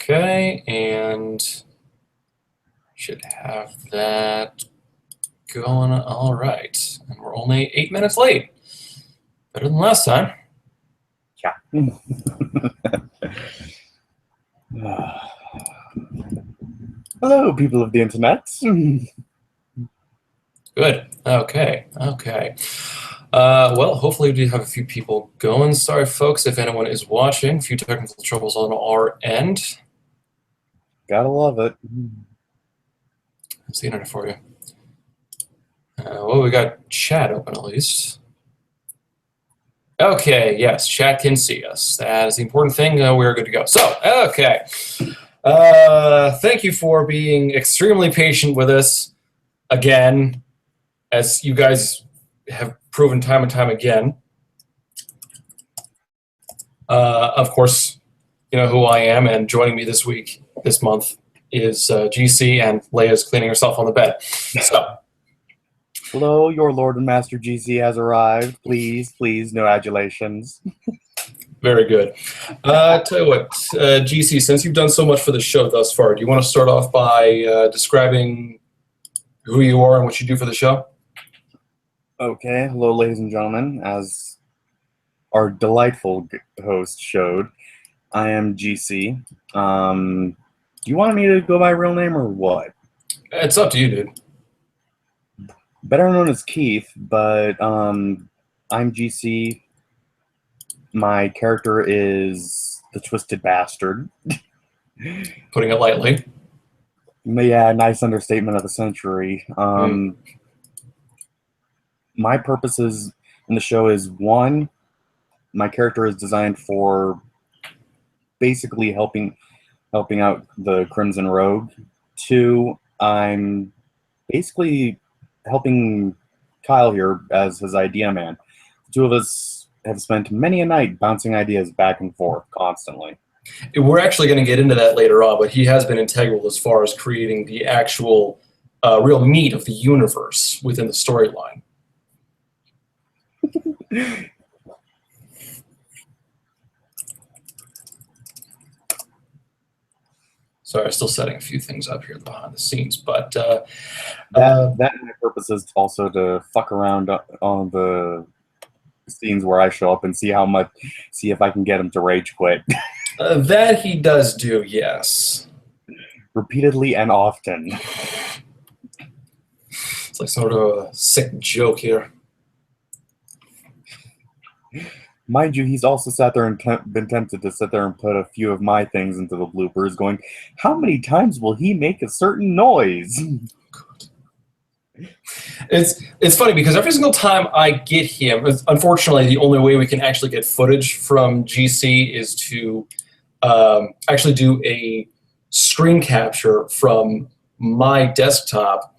Okay, and should have that going all right. And we're only 8 minutes late. Better than last time. Yeah. Hello, people of the internet. Good. Okay. Well, hopefully we do have a few people going. Sorry, folks, if anyone is watching. A few technical troubles on our end. Gotta love it. That's the internet for you. Well, we got chat open at least. Okay, yes, chat can see us. That is the important thing. We're good to go. So, okay. Thank you for being extremely patient with us again, as you guys have proven time and time again. Of course, you know who I am, and joining me this month, is GC, and Leia's cleaning herself on the bed. So, hello, your Lord and Master GC has arrived. Please, no adulations. very good. Tell you what, GC, since you've done so much for the show thus far, do you want to start off by describing who you are and what you do for the show? Okay, hello, ladies and gentlemen. As our delightful host showed, I am GC. Do you want me to go by real name or what? It's up to you, dude. Better known as Keith, but I'm GC. My character is the Twisted Bastard. Putting it lightly. Yeah, nice understatement of the century. My purposes in the show is, one, my character is designed for basically helping out the Crimson Rogue. Two, I'm basically helping Kyle here as his idea man. The two of us have spent many a night bouncing ideas back and forth constantly. We're actually going to get into that later on, but he has been integral as far as creating the actual real meat of the universe within the storyline. Sorry, I'm still setting a few things up here behind the scenes, but that my purpose is also to fuck around on the scenes where I show up and see if I can get him to rage quit. That he does do, yes. Repeatedly and often. It's like sort of a sick joke here. Mind you, he's also sat there and been tempted to sit there and put a few of my things into the bloopers, going, how many times will he make a certain noise? It's funny because every single time I get him, unfortunately, the only way we can actually get footage from GC is to actually do a screen capture from my desktop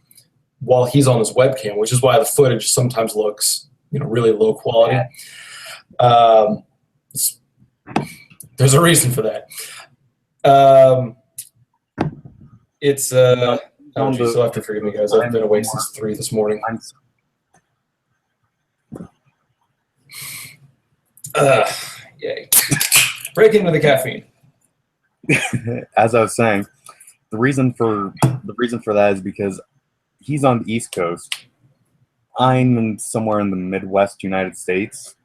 while he's on his webcam, which is why the footage sometimes looks, really low quality. Yeah. There's a reason for that. It's oh geez, you'll have to forgive me, guys. I've been awake since 3 this morning. Yay! Break into the caffeine. As I was saying, the reason for that is because he's on the East Coast. I'm somewhere in the Midwest United States.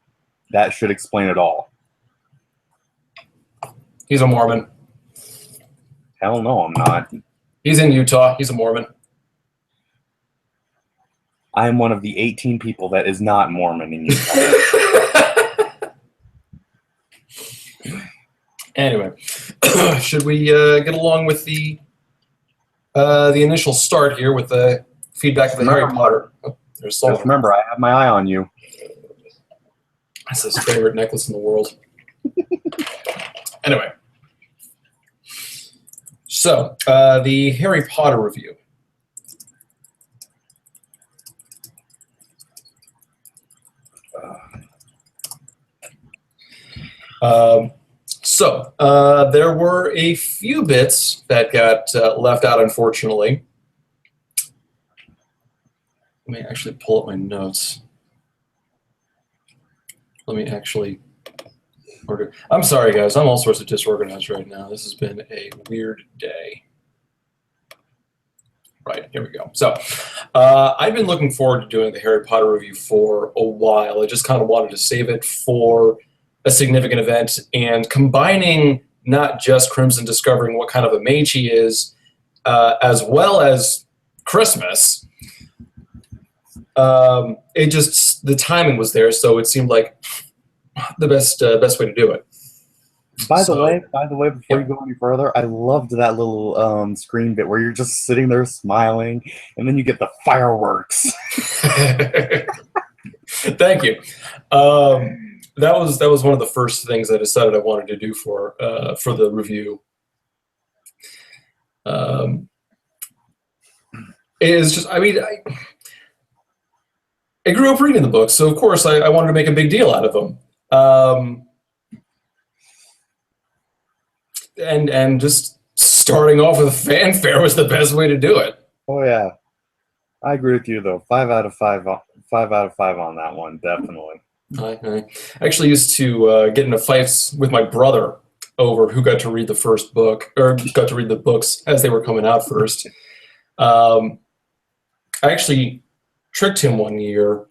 That should explain it all. He's a Mormon. Hell no, I'm not. He's in Utah. He's a Mormon. I am one of the 18 people that is not Mormon in Utah. Anyway, should we get along with the initial start here with the feedback of the Harry Potter? Oh, there's just remember, I have my eye on you. That's his favorite necklace in the world. Anyway, so the Harry Potter review. There were a few bits that got left out, unfortunately. Let me actually pull up my notes. Let me actually I'm sorry, guys. I'm all sorts of disorganized right now. This has been a weird day. Right, here we go. So, I've been looking forward to doing the Harry Potter review for a while. I just kind of wanted to save it for a significant event, and combining not just Crimson discovering what kind of a mage he is, as well as Christmas. It just, the timing was there, so it seemed like the best way to do it. By the way, before yeah. you go any further, I loved that little screen bit where you're just sitting there smiling, and then you get the fireworks. Thank you. That was one of the first things I decided I wanted to do for the review. It is just, I mean, I grew up reading the books, so of course I wanted to make a big deal out of them. And just starting off with fanfare was the best way to do it. Oh yeah, I agree with you though. 5 out of 5. 5 out of 5 on that one, definitely. I actually used to get into fights with my brother over who got to read the first book, or got to read the books as they were coming out first. I actually tricked him one year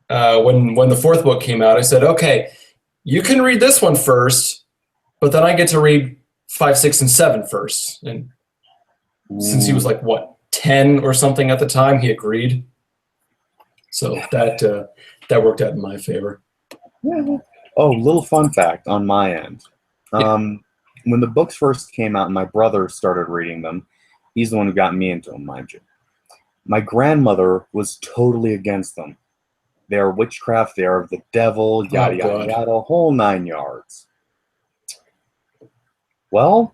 when the fourth book came out. I said, "Okay, you can read this one first, but then I get to read 5, 6, and 7 first." And since he was like, what, 10 or something at the time, he agreed. So that worked out in my favor. Yeah. Oh, little fun fact on my end. When the books first came out and my brother started reading them, he's the one who got me into them, mind you. My grandmother was totally against them. They are witchcraft, they are the devil, yada, yada, yada, whole 9 yards. Well,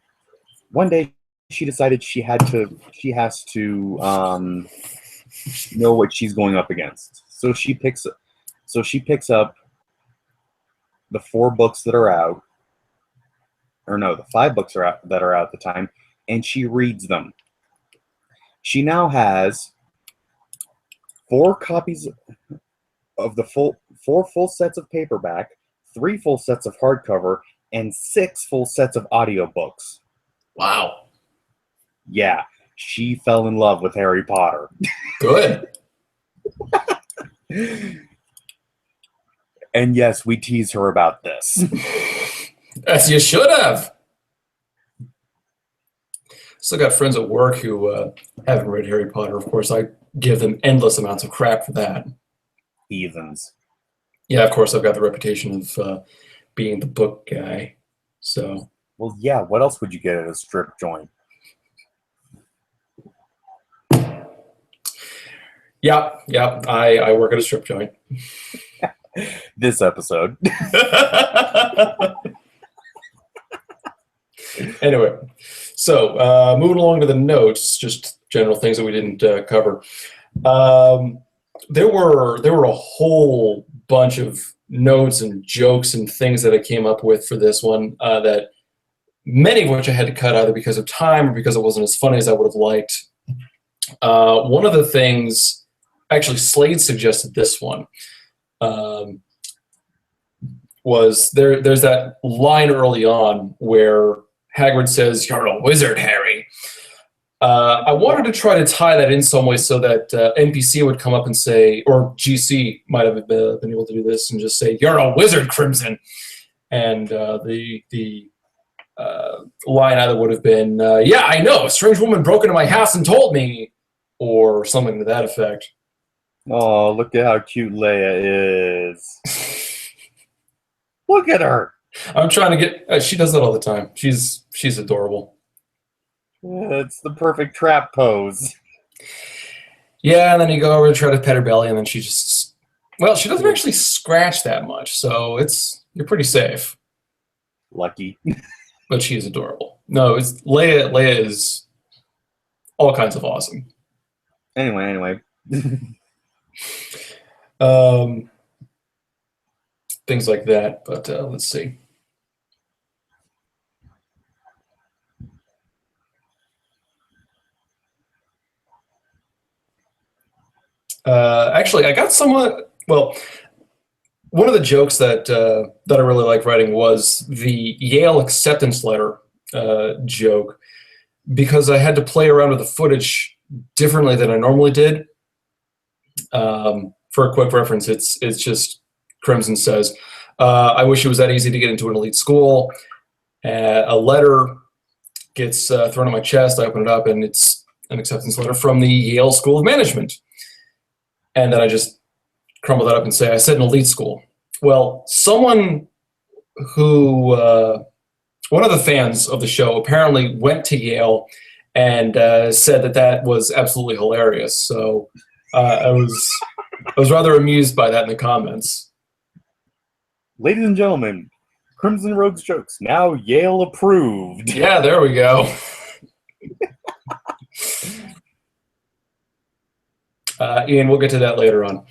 one day she decided she has to know what she's going up against. So she picks up the 4 books that are out, or no, the 5 books that are out at the time, and she reads them. She now has 4 copies of the 4 full sets of paperback, 3 full sets of hardcover, and 6 full sets of audiobooks. Wow. Yeah, she fell in love with Harry Potter. Good. And yes, we tease her about this. As you should have. Still got friends at work who haven't read Harry Potter. Of course, I give them endless amounts of crap for that. Heathens. Yeah, of course, I've got the reputation of being the book guy. So. Well, yeah, what else would you get at a strip joint? Yeah, I work at a strip joint. This episode. Anyway, so moving along to the notes, just general things that we didn't cover. There were a whole bunch of notes and jokes and things that I came up with for this one, that many of which I had to cut either because of time or because it wasn't as funny as I would have liked. One of the things, actually Slade suggested this one, was there's that line early on where Hagrid says, "You're a wizard, Harry." I wanted to try to tie that in some way so that NPC would come up and say, or GC might have been able to do this and just say, "You're a wizard, Crimson." And the line either would have been, "Yeah, I know, a strange woman broke into my house and told me," or something to that effect. Oh, look at how cute Leia is. Look at her. I'm trying to get, she does that all the time. She's adorable. It's the perfect trap pose. Yeah, and then you go over to try to pet her belly, and then she just, well, she doesn't actually scratch that much, so you're pretty safe. Lucky. But she is adorable. No, it's Leia is all kinds of awesome. Anyway. Things like that, but let's see. Actually, I got somewhat, well, one of the jokes that I really like writing was the Yale acceptance letter joke, because I had to play around with the footage differently than I normally did. For a quick reference, it's just Crimson says, "I wish it was that easy to get into an elite school." A letter gets thrown on my chest. I open it up, and it's an acceptance letter from the Yale School of Management. And then I just crumble that up and say, "I said an elite school." Well, someone who, one of the fans of the show apparently went to Yale and said that that was absolutely hilarious. So I was rather amused by that in the comments. Ladies and gentlemen, Crimson Rogue's jokes, now Yale approved. Yeah, there we go. Ian, we'll get to that later on.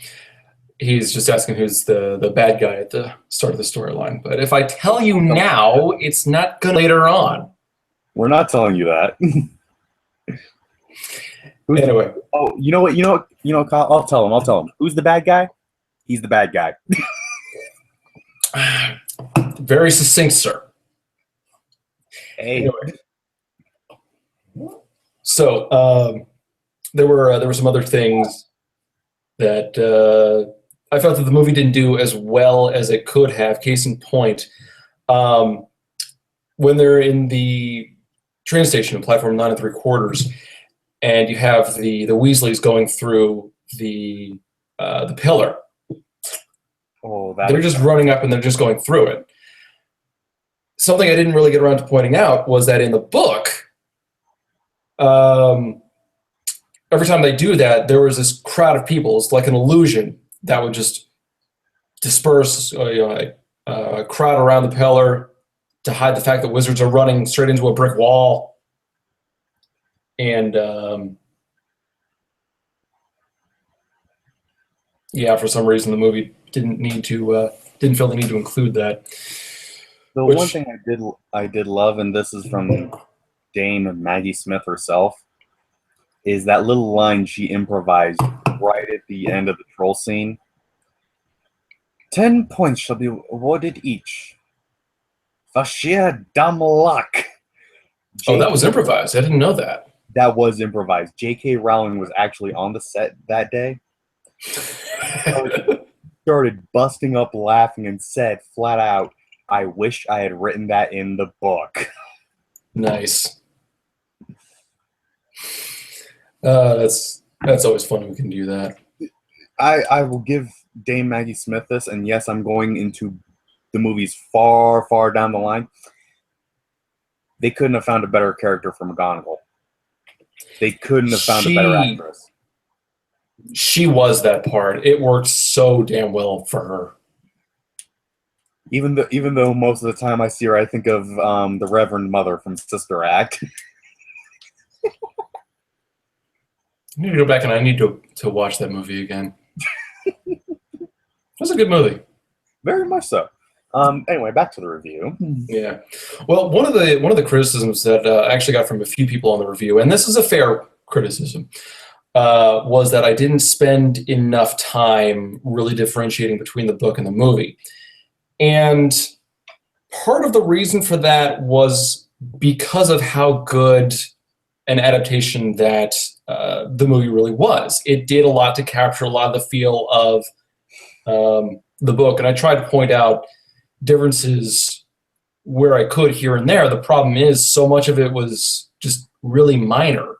He's just asking who's the bad guy at the start of the storyline. But if I tell you now, it's not gonna later on. We're not telling you that. Anyway. Oh, you know what, Kyle, I'll tell him. Who's the bad guy? He's the bad guy. Very succinct, sir. Hey. Anyway. So there were some other things that I felt that the movie didn't do as well as it could have. Case in point, when they're in the train station on platform 9 3/4, and you have the Weasleys going through the pillar. Oh, they're just running up and they're just going through it. Something I didn't really get around to pointing out was that in the book, every time they do that, there was this crowd of people. It's like an illusion that would just disperse, crowd around the pillar to hide the fact that wizards are running straight into a brick wall. And yeah, for some reason the movie didn't feel the need to include that. The one thing I did love, and this is from Dame Maggie Smith herself, is that little line she improvised right at the end of the troll scene. 10 points shall be awarded each. For sheer dumb luck. Oh, that was improvised. I didn't know that. That was improvised. J.K. Rowling was actually on the set that day. Started busting up laughing and said flat out, "I wish I had written that in the book." Nice. That's always fun when we can do that. I will give Dame Maggie Smith this, and yes, I'm going into the movies far, far down the line. They couldn't have found a better character for McGonagall. They couldn't have found a better actress. She was that part. It worked so damn well for her. Even though most of the time I see her, I think of the Reverend Mother from Sister Act. I need to go back and I need to watch that movie again. It was a good movie. Very much so. Anyway, back to the review. Yeah. Well, one of the criticisms that I actually got from a few people on the review, and this is a fair criticism, was that I didn't spend enough time really differentiating between the book and the movie. And part of the reason for that was because of how good an adaptation that the movie really was. It did a lot to capture a lot of the feel of the book, and I tried to point out differences where I could here and there. The problem is so much of it was just really minor.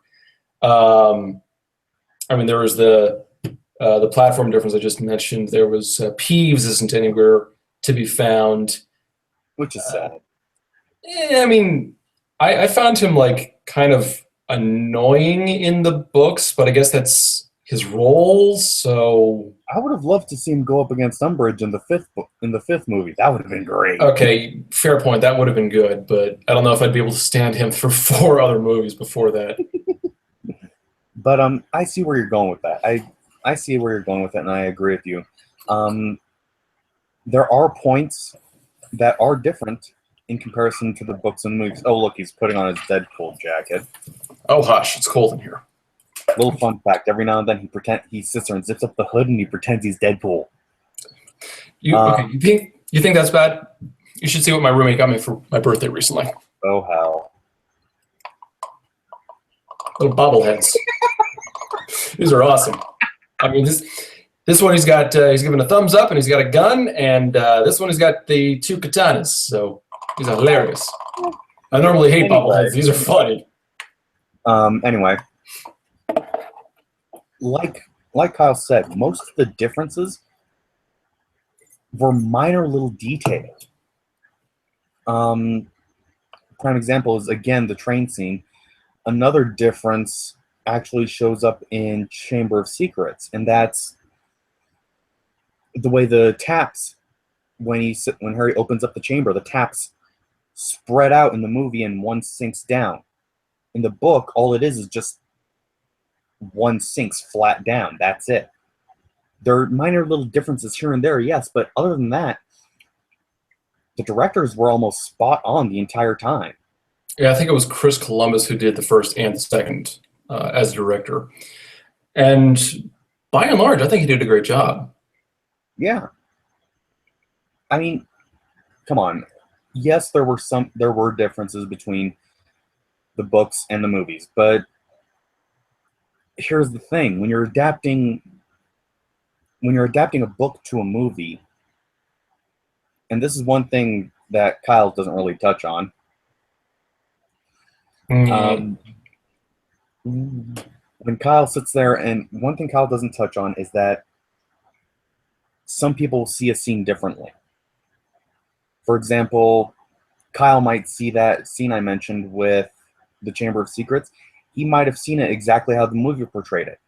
I mean, there was the platform difference I just mentioned. There was Peeves isn't anywhere to be found, which is sad. I mean, I found him like kind of annoying in the books, but I guess that's his role. So I would have loved to see him go up against Umbridge in the fifth movie. That would have been great. Okay, fair point. That would have been good, but I don't know if I'd be able to stand him for 4 other movies before that. But I see where you're going with that. I see where you're going with it, and I agree with you. There are points that are different in comparison to the books and movies. Oh, look, he's putting on his Deadpool jacket. Oh, hush, it's cold in here. Little fun fact, every now and then he sits there and zips up the hood and he pretends he's Deadpool. Okay? You think that's bad? You should see what my roommate got me for my birthday recently. Oh hell! Little bobbleheads. These are awesome. I mean, this one he's given a thumbs up and he's got a gun, and this one he's got the 2 katanas. So these are hilarious. I normally hate bobbleheads. These are funny. Anyway, like Kyle said, most of the differences were minor little details. Prime example is, again, the train scene. Another difference actually shows up in Chamber of Secrets, and that's the way the taps, when Harry opens up the chamber, the taps spread out in the movie and one sinks down. In the book, all it is just one sinks flat down. That's it. There are minor little differences here and there, yes, but other than that, the directors were almost spot on the entire time. Yeah, I think it was Chris Columbus who did the first and the second as director. And by and large, I think he did a great job. Yeah. I mean, come on. Yes, there were differences between the books and the movies, but here's the thing: when you're adapting a book to a movie, and this is one thing that Kyle doesn't really touch on. When Kyle sits there, and one thing Kyle doesn't touch on is that some people see a scene differently. For example, Kyle might see that scene I mentioned with the Chamber of Secrets. He might have seen it exactly how the movie portrayed it.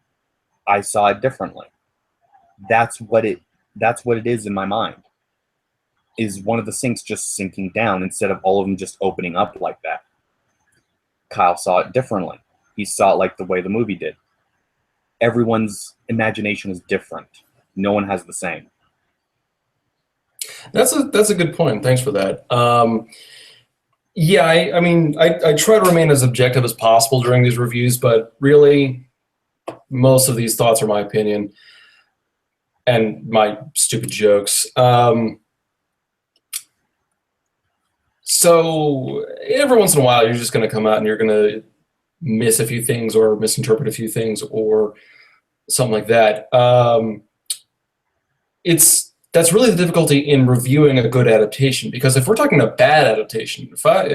I saw it differently. That's what it is in my mind. Is one of the sinks just sinking down instead of all of them just opening up like that. Kyle saw it differently. He saw it like the way the movie did. Everyone's imagination is different. No one has the same. That's a good point. Thanks for that. Yeah, I mean, I try to remain as objective as possible during these reviews, but really, most of these thoughts are my opinion and my stupid jokes. So every once in a while, you're just going to come out and you're going to miss a few things or misinterpret a few things or something like that. That's really the difficulty in reviewing a good adaptation, because if we're talking a bad adaptation, if I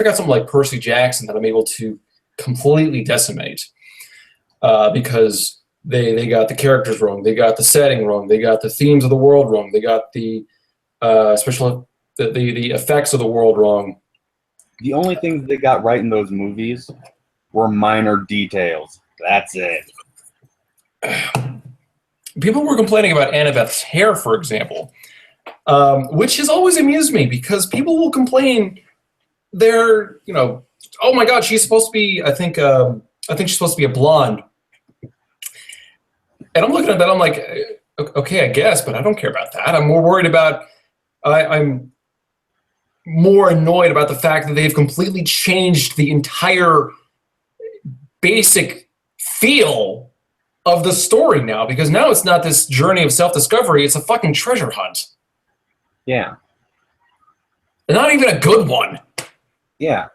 got something like Percy Jackson that I'm able to completely decimate because they got the characters wrong, they got the setting wrong, they got the themes of the world wrong, they got the the effects of the world wrong. The only things they got right in those movies were minor details. That's it. People were complaining about Annabeth's hair, for example, which has always amused me, because people will complain they're, oh my God, she's supposed to be, I think she's supposed to be a blonde. And I'm looking at that, I'm like, okay, I guess, but I don't care about that. I'm more worried about, I'm more annoyed about the fact that they've completely changed the entire basic feel of the story now, because now it's not this journey of self-discovery, it's a fucking treasure hunt. Yeah. And not even a good one. Yeah.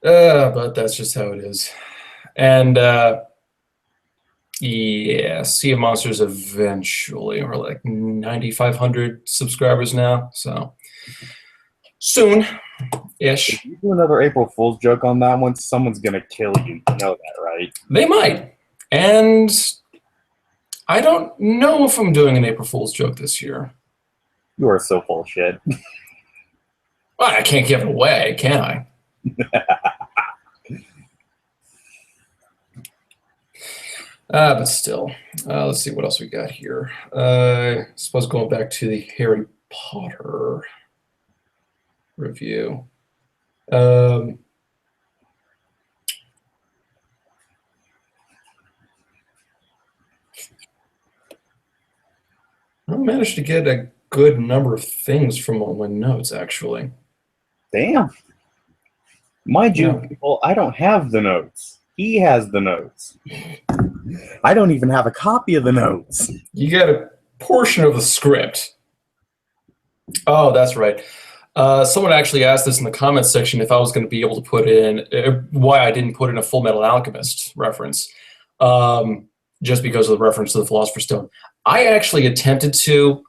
But that's just how it is. And yeah, Sea of Monsters eventually. We're like 9,500 subscribers now, so soon-ish. If you do another April Fool's joke on that one, someone's gonna kill you. You know that, right? They might. And I don't know if I'm doing an April Fool's joke this year. You are so full of shit. Well, I can't give it away, can I? But still, let's see what else we got here. I suppose going back to the Harry Potter review. I managed to get a good number of things from all my notes, actually. Damn. Mind you, Yeah. people, I don't have the notes. He has the notes. I don't even have a copy of the notes. You got a portion of the script. Oh, that's right. Someone actually asked this in the comments section if I was going to be able to put in why I didn't put in a Full Metal Alchemist reference, just because of the reference to the Philosopher's Stone. I actually attempted to.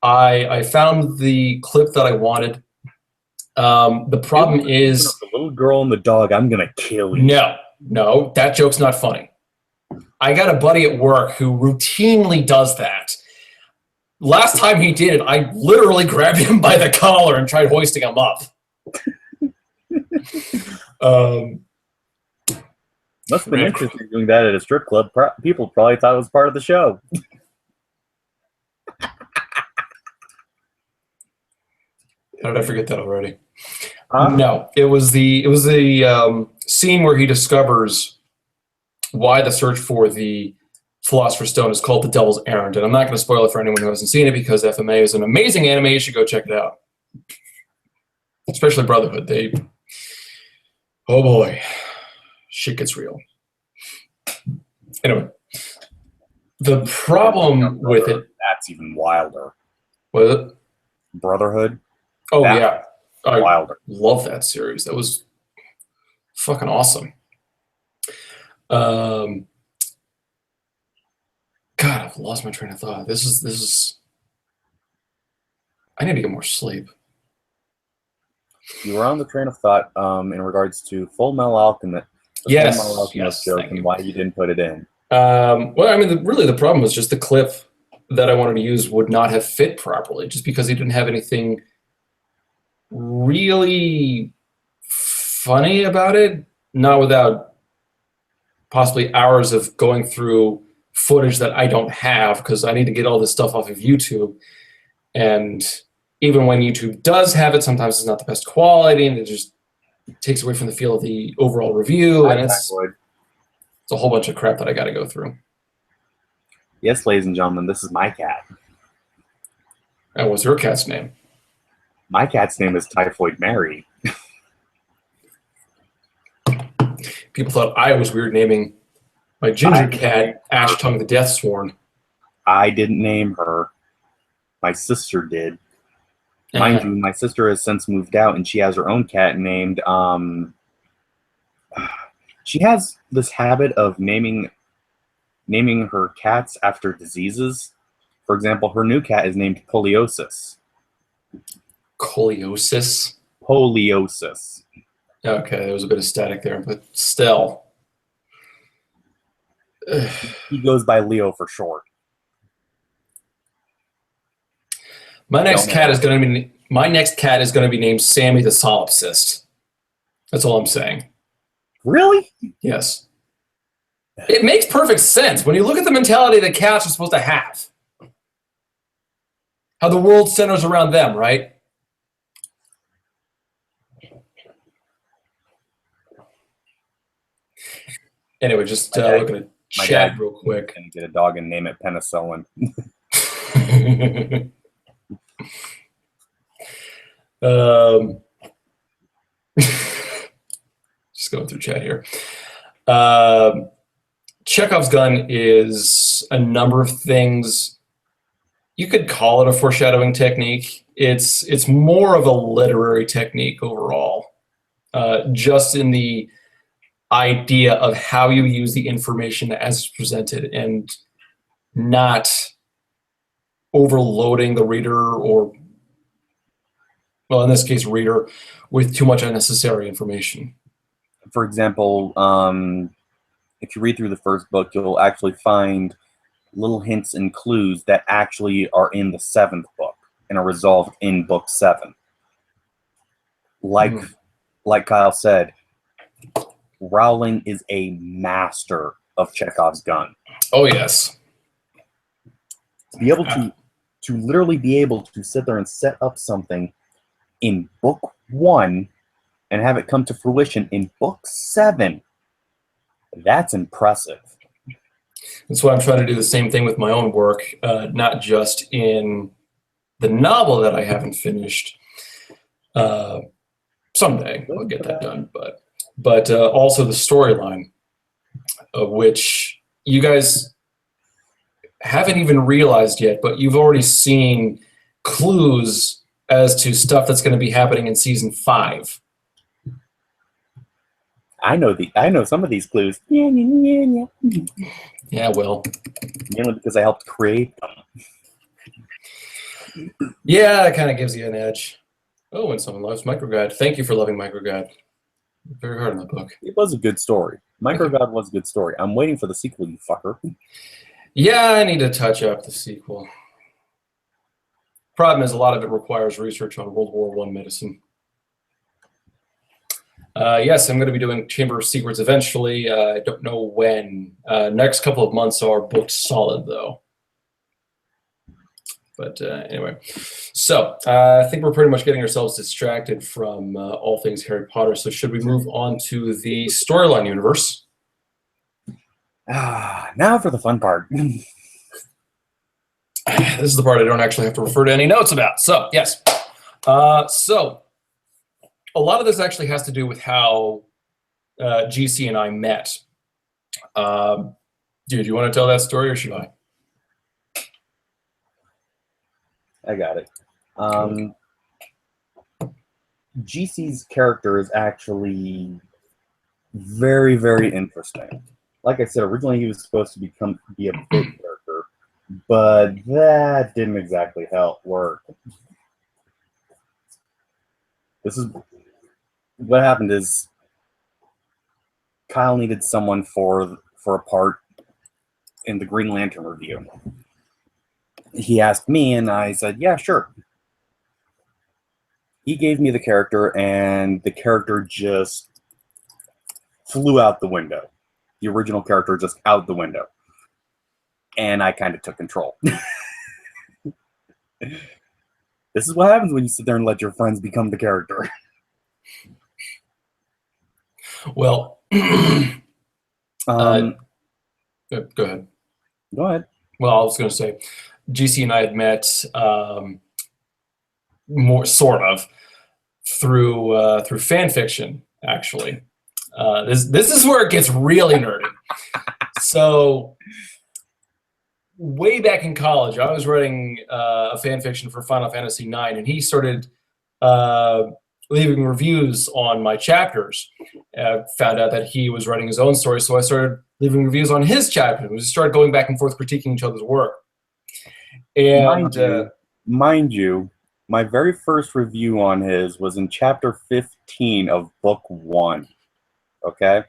I found the clip that I wanted. The problem is the little girl and the dog. I'm gonna kill you. No, that joke's not funny. I got a buddy at work who routinely does that. Last time he did it, I literally grabbed him by the collar and tried hoisting him up. Must have been interesting doing that at a strip club. People probably thought it was part of the show. How did I forget that already? Huh? No, it was the scene where he discovers why the search for the Philosopher's Stone is called The Devil's Errand, and I'm not going to spoil it for anyone who hasn't seen it because FMA is an amazing anime. You should go check it out, especially Brotherhood. Oh boy, shit gets real. Anyway, the problem with it. That's even wilder. Was it? Brotherhood. Oh yeah, I wilder. Love that series. That was fucking awesome. God, I've lost my train of thought. This is. I need to get more sleep. You were on the train of thought in regards to Full Metal Alchemist. Yes, Full Metal Alchemist joke and why you didn't put it in. Well, I mean, really, the problem was just the clip that I wanted to use would not have fit properly, just because he didn't have anything really funny about it. Not without possibly hours of going through footage that I don't have, because I need to get all this stuff off of YouTube. And even when YouTube does have it, sometimes it's not the best quality, and it just takes away from the feel of the overall review. And it's a whole bunch of crap that I got to go through. Yes, ladies and gentlemen, this is my cat. And what's your cat's name? My cat's name is Typhoid Mary. People thought I was weird naming my ginger cat Ash Tongue the Deathsworn. I didn't name her. My sister did. Mind you, my sister has since moved out, and she has her own cat named. She has this habit of naming her cats after diseases. For example, her new cat is named Poliosis. Coliosis? Poliosis. Okay, there was a bit of static there, but still. He goes by Leo for short. My next cat is going to be named Sammy the Solipsist. That's all I'm saying. Really? Yes. It makes perfect sense when you look at the mentality that cats are supposed to have. How the world centers around them, right? Anyway, just looking at chat real quick. And get a dog and name it Penicillin. Just going through chat here. Chekhov's gun is a number of things. You could call it a foreshadowing technique. It's more of a literary technique overall, just in the idea of how you use the information as it's presented and not overloading the reader or, well, in this case, reader, with too much unnecessary information. For example, if you read through the first book, you'll actually find little hints and clues that actually are in the 7th book and are resolved in book 7. Like Kyle said, Rowling is a master of Chekhov's gun. Oh, yes. To be able to literally be able to sit there and set up something in book 1 and have it come to fruition in book 7, that's impressive. That's why I'm trying to do the same thing with my own work, not just in the novel that I haven't finished. Someday I'll get that done, but also the storyline. which you guys haven't even realized yet, but you've already seen clues as to stuff that's going to be happening in season 5. I know some of these clues. Yeah, well. Mainly because I helped create them. Yeah, it kind of gives you an edge. Oh, and someone loves Microgod. Thank you for loving Microgod. Very hard in that book. It was a good story. Microgod was a good story. I'm waiting for the sequel, you fucker. Yeah, I need to touch up the sequel. Problem is, a lot of it requires research on World War I medicine. Yes, I'm going to be doing Chamber of Secrets eventually. I don't know when. Next couple of months are booked solid, though. But anyway, so I think we're pretty much getting ourselves distracted from all things Harry Potter. So should we move on to the storyline universe? Now for the fun part. This is the part I don't actually have to refer to any notes about. So, yes. So, a lot of this actually has to do with how GC and I met. Dude, do you want to tell that story or should I? I got it. GC's character is actually very, very interesting. Like I said, originally he was supposed to be a big character, but that didn't exactly work. This is what happened is Kyle needed someone for a part in the Green Lantern review. He asked me, and I said, yeah, sure. He gave me the character, and the character just flew out the window. The original character just out the window. And I kind of took control. This is what happens when you sit there and let your friends become the character. Well, go ahead. Go ahead. Well, I was going to say, GC and I had met more sort of through fan fiction. Actually, this is where it gets really nerdy. So, way back in college, I was writing a fan fiction for Final Fantasy IX, and he started leaving reviews on my chapters. Found out that he was writing his own story, so I started leaving reviews on his chapter. We started going back and forth critiquing each other's work. And mind you, my very first review on his was in chapter 15 of book 1. Okay?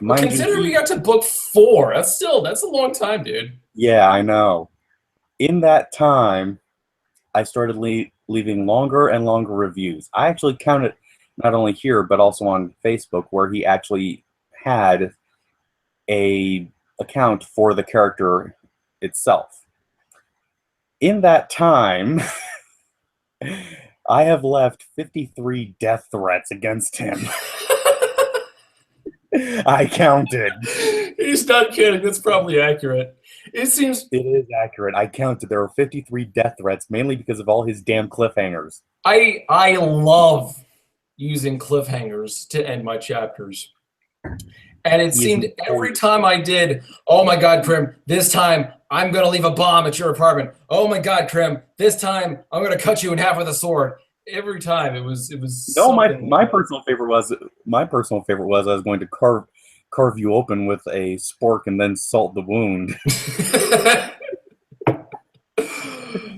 Well, consider we got to book 4. That's a long time, dude. Yeah, I know. In that time, I started leaving longer and longer reviews. I actually counted not only here, but also on Facebook, where he actually had a account for the character itself. In that time, I have left 53 death threats against him. I counted. He's not kidding. That's probably accurate. It is accurate. I counted. There were 53 death threats, mainly because of all his damn cliffhangers. I love using cliffhangers to end my chapters. And it seemed every time I did, oh my God, Krim, this time I'm going to leave a bomb at your apartment. Oh my God, Krim, this time I'm going to cut you in half with a sword. Every time it was. No, my personal favorite was I was going to carve you open with a spork and then salt the wound.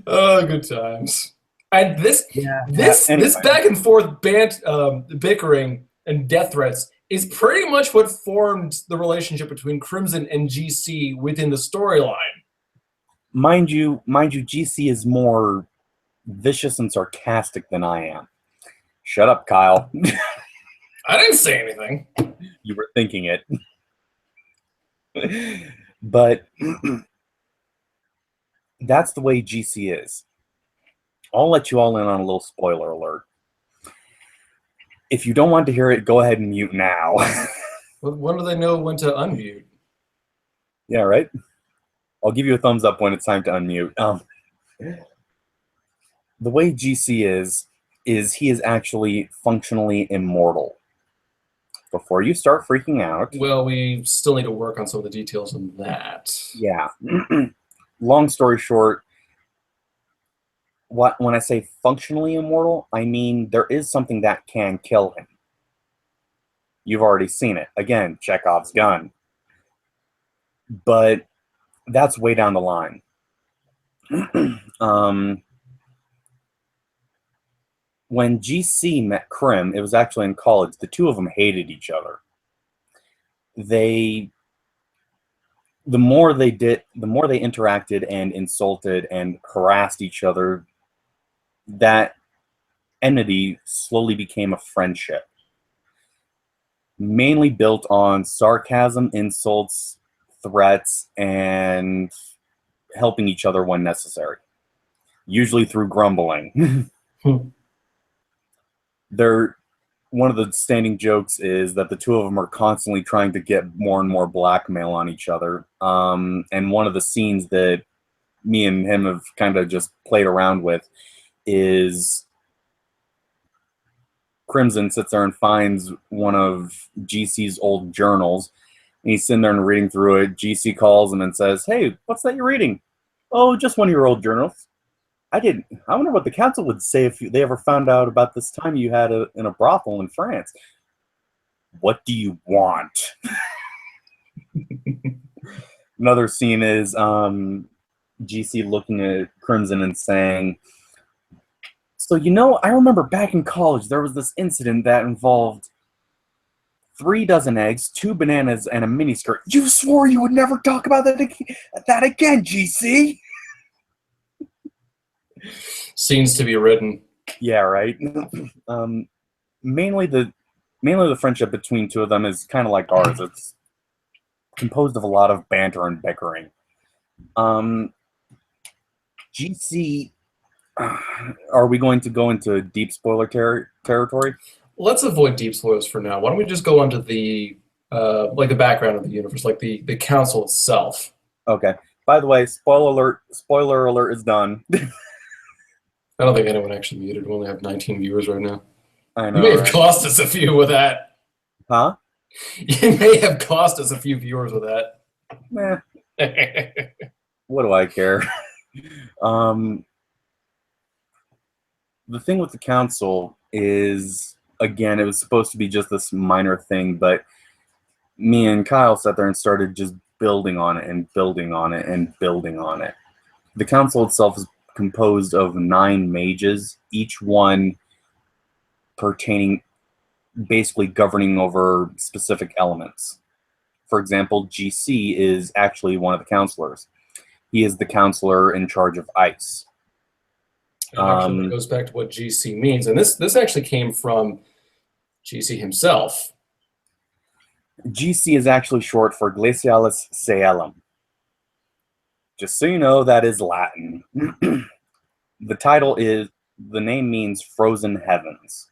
Oh, good times. And this back and forth bickering and death threats is pretty much what formed the relationship between Krimson and GC within the storyline. Mind you, GC is more vicious and sarcastic than I am. Shut up, Kyle. I didn't say anything. You were thinking it. But that's the way GC is. I'll let you all in on a little spoiler alert. If you don't want to hear it, go ahead and mute now. When do they know when to unmute? Yeah, right? I'll give you a thumbs up when it's time to unmute. The way GC is he is actually functionally immortal. before you start freaking out. Well, we still need to work on some of the details on that. Yeah. Long story short, when I say functionally immortal, I mean there is something that can kill him. You've already seen it. Again, Chekhov's gun. But that's way down the line. When GC met Krim, it was actually in college. The two of them hated each other. The more they interacted and insulted and harassed each other, that enmity slowly became a friendship. Mainly built on sarcasm, insults, threats, and helping each other when necessary. Usually through grumbling. One of the standing jokes is that the two of them are constantly trying to get more and more blackmail on each other. And one of the scenes that me and him have kind of just played around with is Crimson sits there and finds one of GC's old journals. And he's sitting there and reading through it. GC calls him and says, "Hey, what's that you're reading?" "Oh, just one of your old journals." I wonder what the council would say if they ever found out about this time you had in a brothel in France. "What do you want?" Another scene is GC looking at Crimson and saying, "So, I remember back in college there was this incident that involved 3 dozen eggs, 2 bananas, and a miniskirt. You swore you would never talk about that again, GC." Scenes to be written. Yeah, right. Mainly the friendship between two of them is kind of like ours. It's composed of a lot of banter and bickering. GC, are we going to go into deep spoiler territory? Let's avoid deep spoilers for now. Why don't we just go onto the the background of the universe, like the council itself. Okay. By the way, spoiler alert is done. I don't think anyone actually muted. We only have 19 viewers right now. I know. You may have cost us a few with that. Huh? You may have cost us a few viewers with that. Nah. What do I care? The thing with the council is, again, it was supposed to be just this minor thing, but me and Kyle sat there and started just building on it and building on it and building on it. The council itself is composed of 9 mages, each one basically governing over specific elements. For example, GC is actually one of the counselors. He is the counselor in charge of ice. Actually, that goes back to what GC means, and this actually came from GC himself. GC is actually short for Glacialis Caelum. Just so you know, that is Latin. The name means frozen heavens.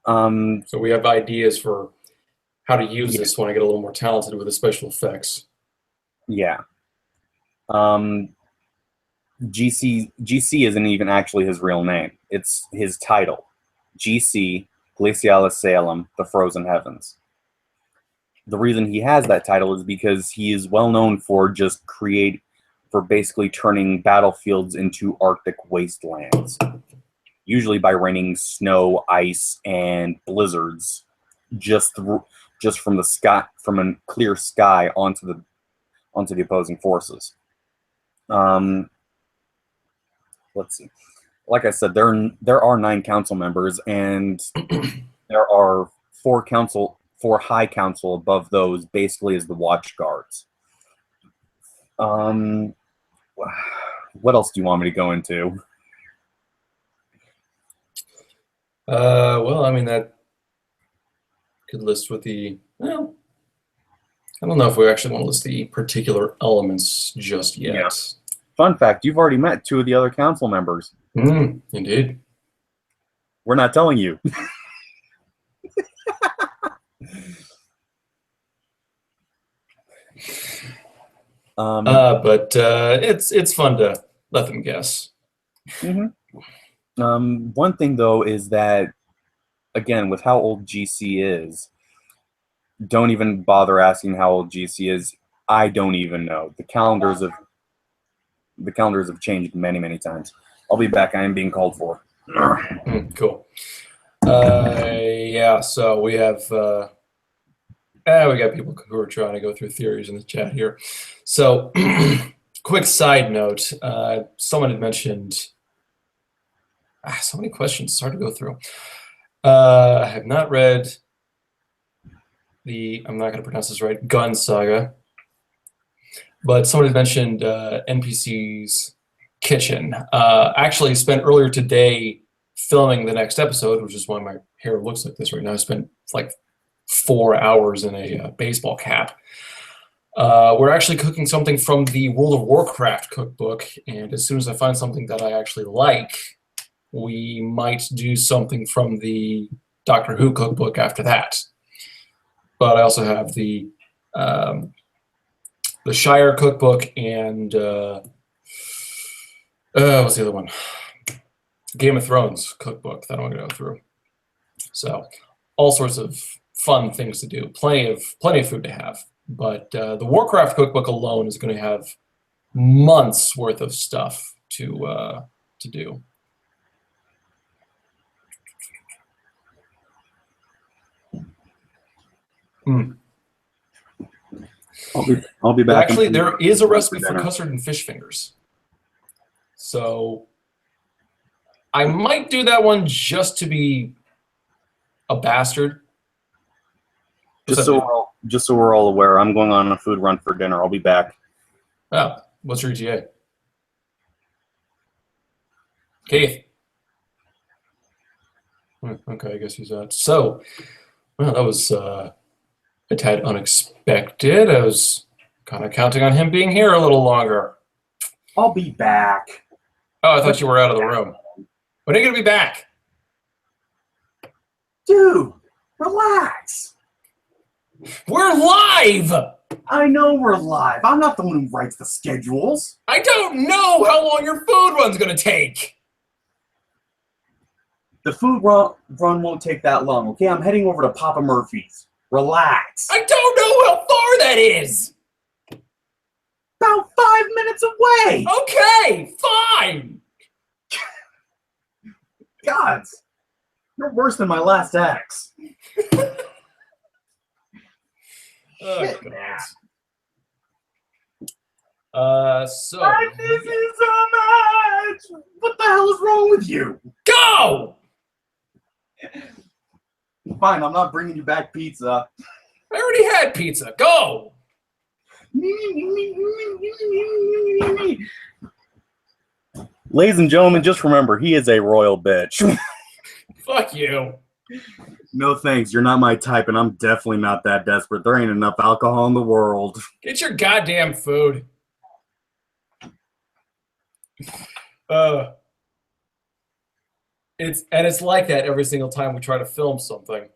So we have ideas for how to use this when I get a little more talented with the special effects. Yeah. GC isn't even actually his real name. It's his title. GC, Glacialis Caelum, the Frozen Heavens. The reason he has that title is because he is well known for basically turning battlefields into Arctic wastelands. Usually by raining snow, ice, and blizzards just from the sky, from a clear sky onto the opposing forces. Let's see. Like I said, there are 9 council members, and there are 4 high council above those, basically as the watch guards. What else do you want me to go into? Well, I mean, that could list with the, well, I don't know if we actually want to list the particular elements just yet. Yeah. Fun fact, you've already met 2 of the other council members. Indeed. We're not telling you. But it's fun to let them guess. One thing, though, is that again, with how old GC is, don't even bother asking how old GC is. I don't even know. The calendars have changed many, many times. I'll be back. I am being called for. Cool. Yeah, so we have we got people who are trying to go through theories in the chat here. So quick side note, someone had mentioned so many questions, it's hard to go through. I have not read the, I'm not going to pronounce this right, Gun Saga, but someone had mentioned NPC's Kitchen. Actually spent earlier today filming the next episode, which is why my hair looks like this right now. I spent like 4 hours in a baseball cap. We're actually cooking something from the World of Warcraft cookbook, and as soon as I find something that I actually like, we might do something from the Doctor Who cookbook after that. But I also have the Shire cookbook and what's the other one? Game of Thrones cookbook that I'm gonna go through. So all sorts of fun things to do. Plenty of food to have. But the Warcraft cookbook alone is going to have months worth of stuff to do. I'll be back. Actually, there is a recipe for custard and fish fingers. So I might do that one just to be a bastard. Just so we're all aware, I'm going on a food run for dinner. I'll be back. Oh, what's your ETA? Keith. Okay, I guess he's out. So, well, that was a tad unexpected. I was kind of counting on him being here a little longer. I'll be back. Oh, I thought you were out of the room. When are you going to be back? Dude, relax. We're live! I know we're live. I'm not the one who writes the schedules. I don't know how long your food run's going to take. The food run won't take that long, okay? I'm heading over to Papa Murphy's. Relax. I don't know how far that is. About 5 minutes away. Okay, fine. Gods, you're worse than my last ex. Oh, God. So I miss you so much. What the hell is wrong with you? Go! Fine, I'm not bringing you back pizza. I already had pizza. Go! Ladies and gentlemen, just remember, he is a royal bitch. Fuck you. No thanks, you're not my type, and I'm definitely not that desperate. There ain't enough alcohol in the world. Get your goddamn food. It's like that every single time we try to film something.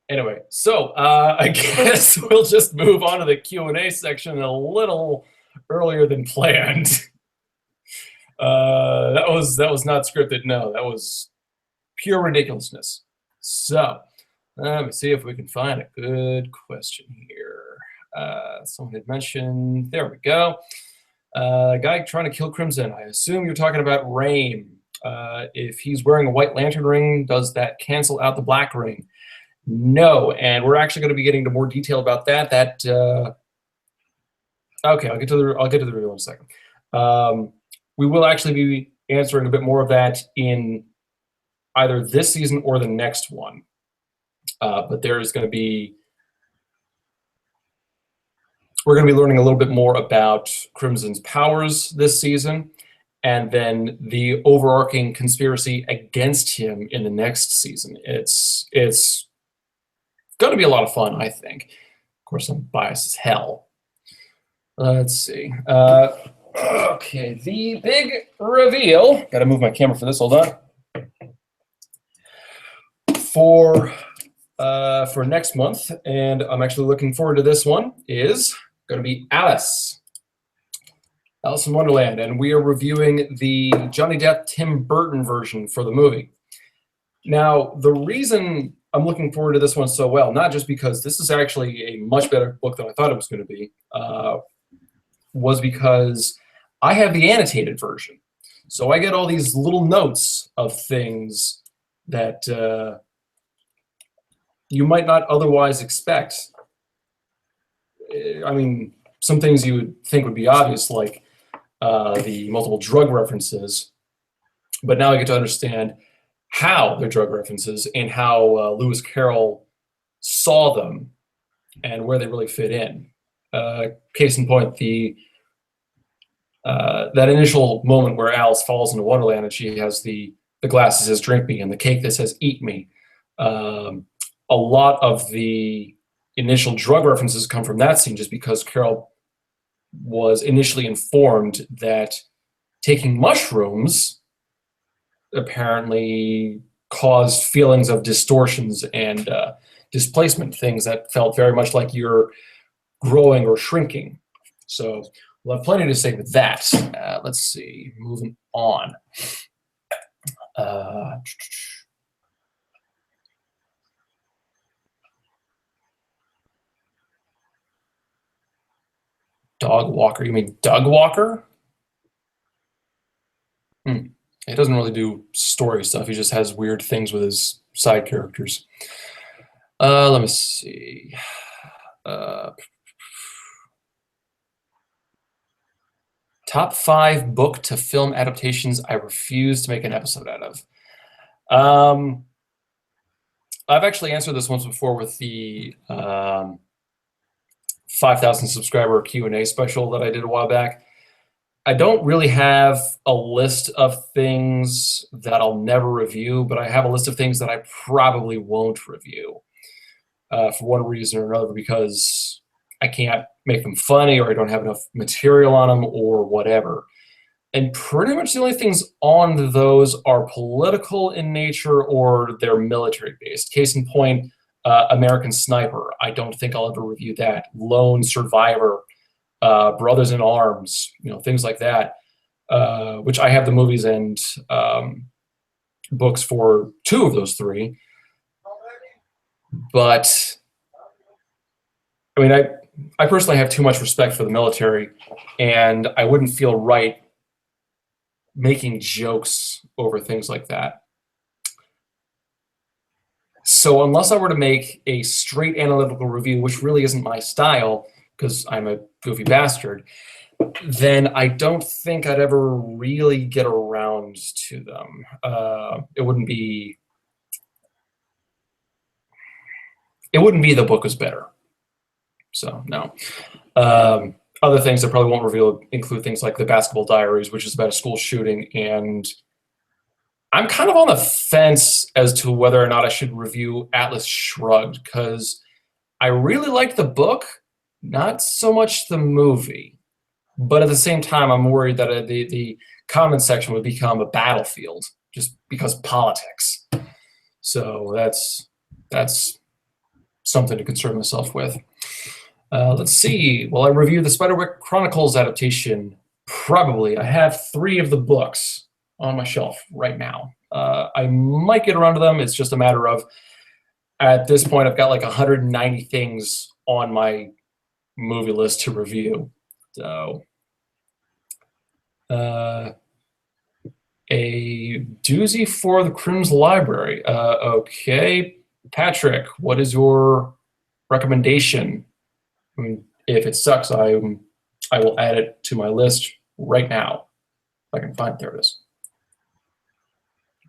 Anyway, so I guess we'll just move on to the Q&A section a little earlier than planned. That was not scripted. No, that was pure ridiculousness. So let me see if we can find a good question here. Someone had mentioned, there we go. Guy trying to kill Crimson. I assume you're talking about Rain. If he's wearing a White Lantern ring, does that cancel out the Black ring? No, and we're actually going to be getting into more detail about that. Okay, I'll get to the review in a second. We will actually be answering a bit more of that in either this season or the next one. But there's going to be, we're going to be learning a little bit more about Crimson's powers this season, and then the overarching conspiracy against him in the next season. It's going to be a lot of fun, I think. Of course, I'm biased as hell. Let's see. Okay, the big reveal. Got to move my camera for this. Hold on. For next month, and I'm actually looking forward to this one, is going to be Alice in Wonderland, and we are reviewing the Johnny Depp Tim Burton version for the movie. Now, the reason I'm looking forward to this one so well, not just because this is actually a much better book than I thought it was going to be, was because I have the annotated version. So I get all these little notes of things that you might not otherwise expect. I mean, some things you would think would be obvious, like the multiple drug references, but now I get to understand how they're drug references and how Lewis Carroll saw them and where they really fit in. Case in point, that initial moment where Alice falls into Wonderland and she has the glass that says "drink me" and the cake that says "eat me." A lot of the initial drug references come from that scene, just because Carol was initially informed that taking mushrooms apparently caused feelings of distortions and displacement, things that felt very much like you're growing or shrinking. So we'll have plenty to say with that. Let's see, moving on. Dog Walker, you mean Doug Walker? He doesn't really do story stuff. He just has weird things with his side characters. Let me see. Top 5 book to film adaptations I refuse to make an episode out of. I've actually answered this once before with the 5,000 subscriber Q&A special that I did a while back. I don't really have a list of things that I'll never review, but I have a list of things that I probably won't review for one reason or another, because I can't make them funny, or I don't have enough material on them, or whatever. And pretty much the only things on those are political in nature, or they're military-based. Case in point, American Sniper. I don't think I'll ever review that. Lone Survivor. Brothers in Arms, things like that, which I have the movies and books for 2 of those 3. But I mean, I personally have too much respect for the military, and I wouldn't feel right making jokes over things like that. So unless I were to make a straight analytical review, which really isn't my style, because I'm a goofy bastard, then I don't think I'd ever really get around to them. It wouldn't be the book was better. So no. Other things I probably won't reveal include things like The Basketball Diaries, which is about a school shooting, and I'm kind of on the fence as to whether or not I should review Atlas Shrugged, because I really liked the book, not so much the movie. But at the same time, I'm worried that the comment section would become a battlefield just because of politics. So that's something to concern myself with. Let's see. Will I review the Spiderwick Chronicles adaptation? Probably. I have 3 of the books on my shelf right now. I might get around to them. It's just a matter of, at this point, I've got like 190 things on my movie list to review. So a doozy for the Crimson Library. Okay, Patrick, what is your recommendation? I mean, if it sucks, I will add it to my list right now. If I can find it. There it is.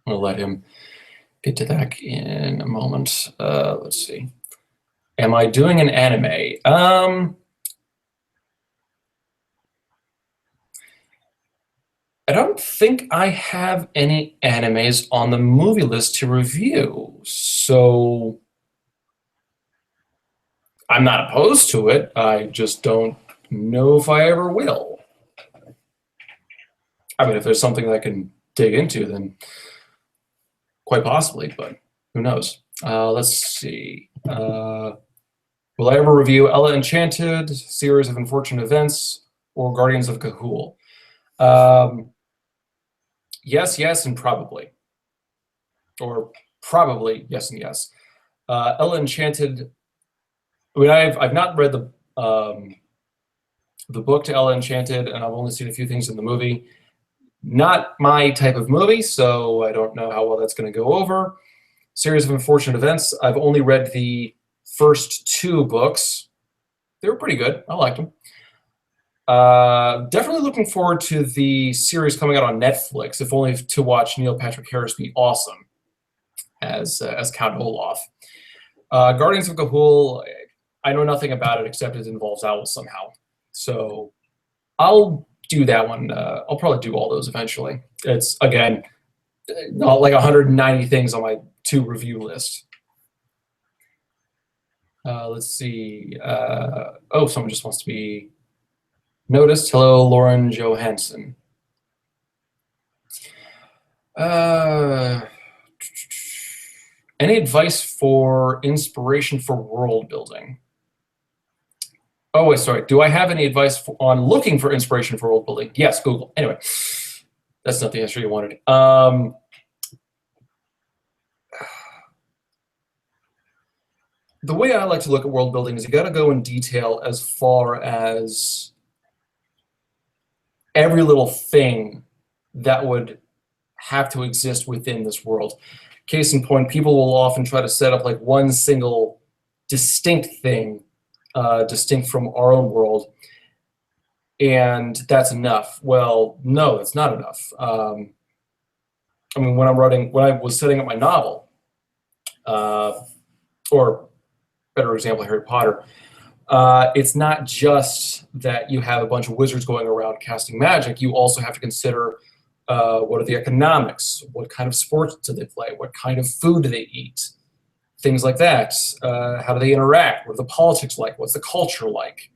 I'm gonna let him get to that in a moment. Let's see. Am I doing an anime? I don't think I have any animes on the movie list to review, so I'm not opposed to it. I just don't know if I ever will. I mean, if there's something that I can dig into, then quite possibly, but who knows? Let's see. Will I ever review Ella Enchanted, Series of Unfortunate Events, or Guardians of Ga'Hoole? Yes, and probably. Or Probably yes and yes. Ella Enchanted. I mean, I've not read the book to Ella Enchanted, and I've only seen a few things in the movie. Not my type of movie, so I don't know how well that's going to go over. Series of Unfortunate Events. I've only read the first 2 books. They were pretty good. I liked them. Definitely looking forward to the series coming out on Netflix, if only to watch Neil Patrick Harris be awesome as Count Olaf. Guardians of Ga'Hoole, I know nothing about it except it involves owls somehow. So I'll do that one. I'll probably do all those eventually. It's, again, not like 190 things on my to review list. Let's see. Oh, someone just wants to be noticed. Hello, Lauren Johansson. Any advice for inspiration for world building? Oh, wait, sorry. Do I have any advice on looking for inspiration for world building? Yes, Google. Anyway, that's not the answer you wanted. The way I like to look at world building is you got to go in detail as far as every little thing that would have to exist within this world. Case in point, people will often try to set up like one single distinct thing, distinct from our own world, and that's enough. Well, no, it's not enough. I mean, when I was setting up my novel, or better example, Harry Potter, it's not just that you have a bunch of wizards going around casting magic. You also have to consider what are the economics, what kind of sports do they play, what kind of food do they eat, things like that. How do they interact? What are the politics like? What's the culture like?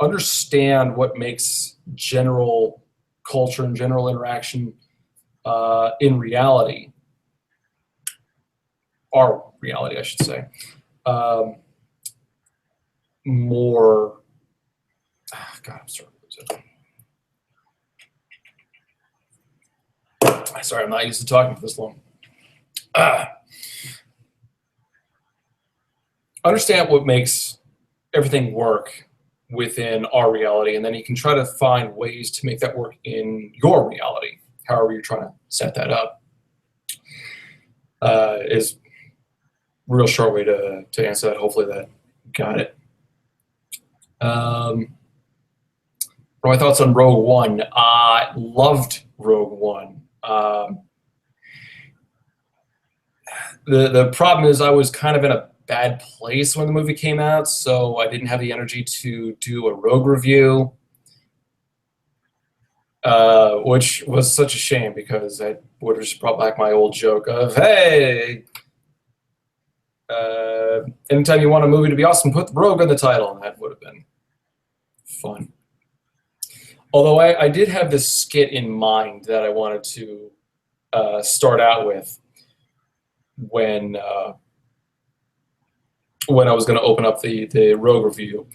Understand what makes general culture and general interaction in reality, our reality, I should say, more. God, I'm sorry. Sorry, I'm not used to talking for this long. Understand what makes everything work within our reality, and then you can try to find ways to make that work in your reality, however you're trying to set that up. Is a real short way to answer that. Hopefully that got it. My thoughts on Rogue One. I loved Rogue One. The problem is I was kind of in a bad place when the movie came out, so I didn't have the energy to do a Rogue review, which was such a shame because I would have just brought back my old joke of, hey, anytime you want a movie to be awesome, put Rogue in the title, and that would have been fun. Although I did have this skit in mind that I wanted to start out with when I was going to open up the Rogue review.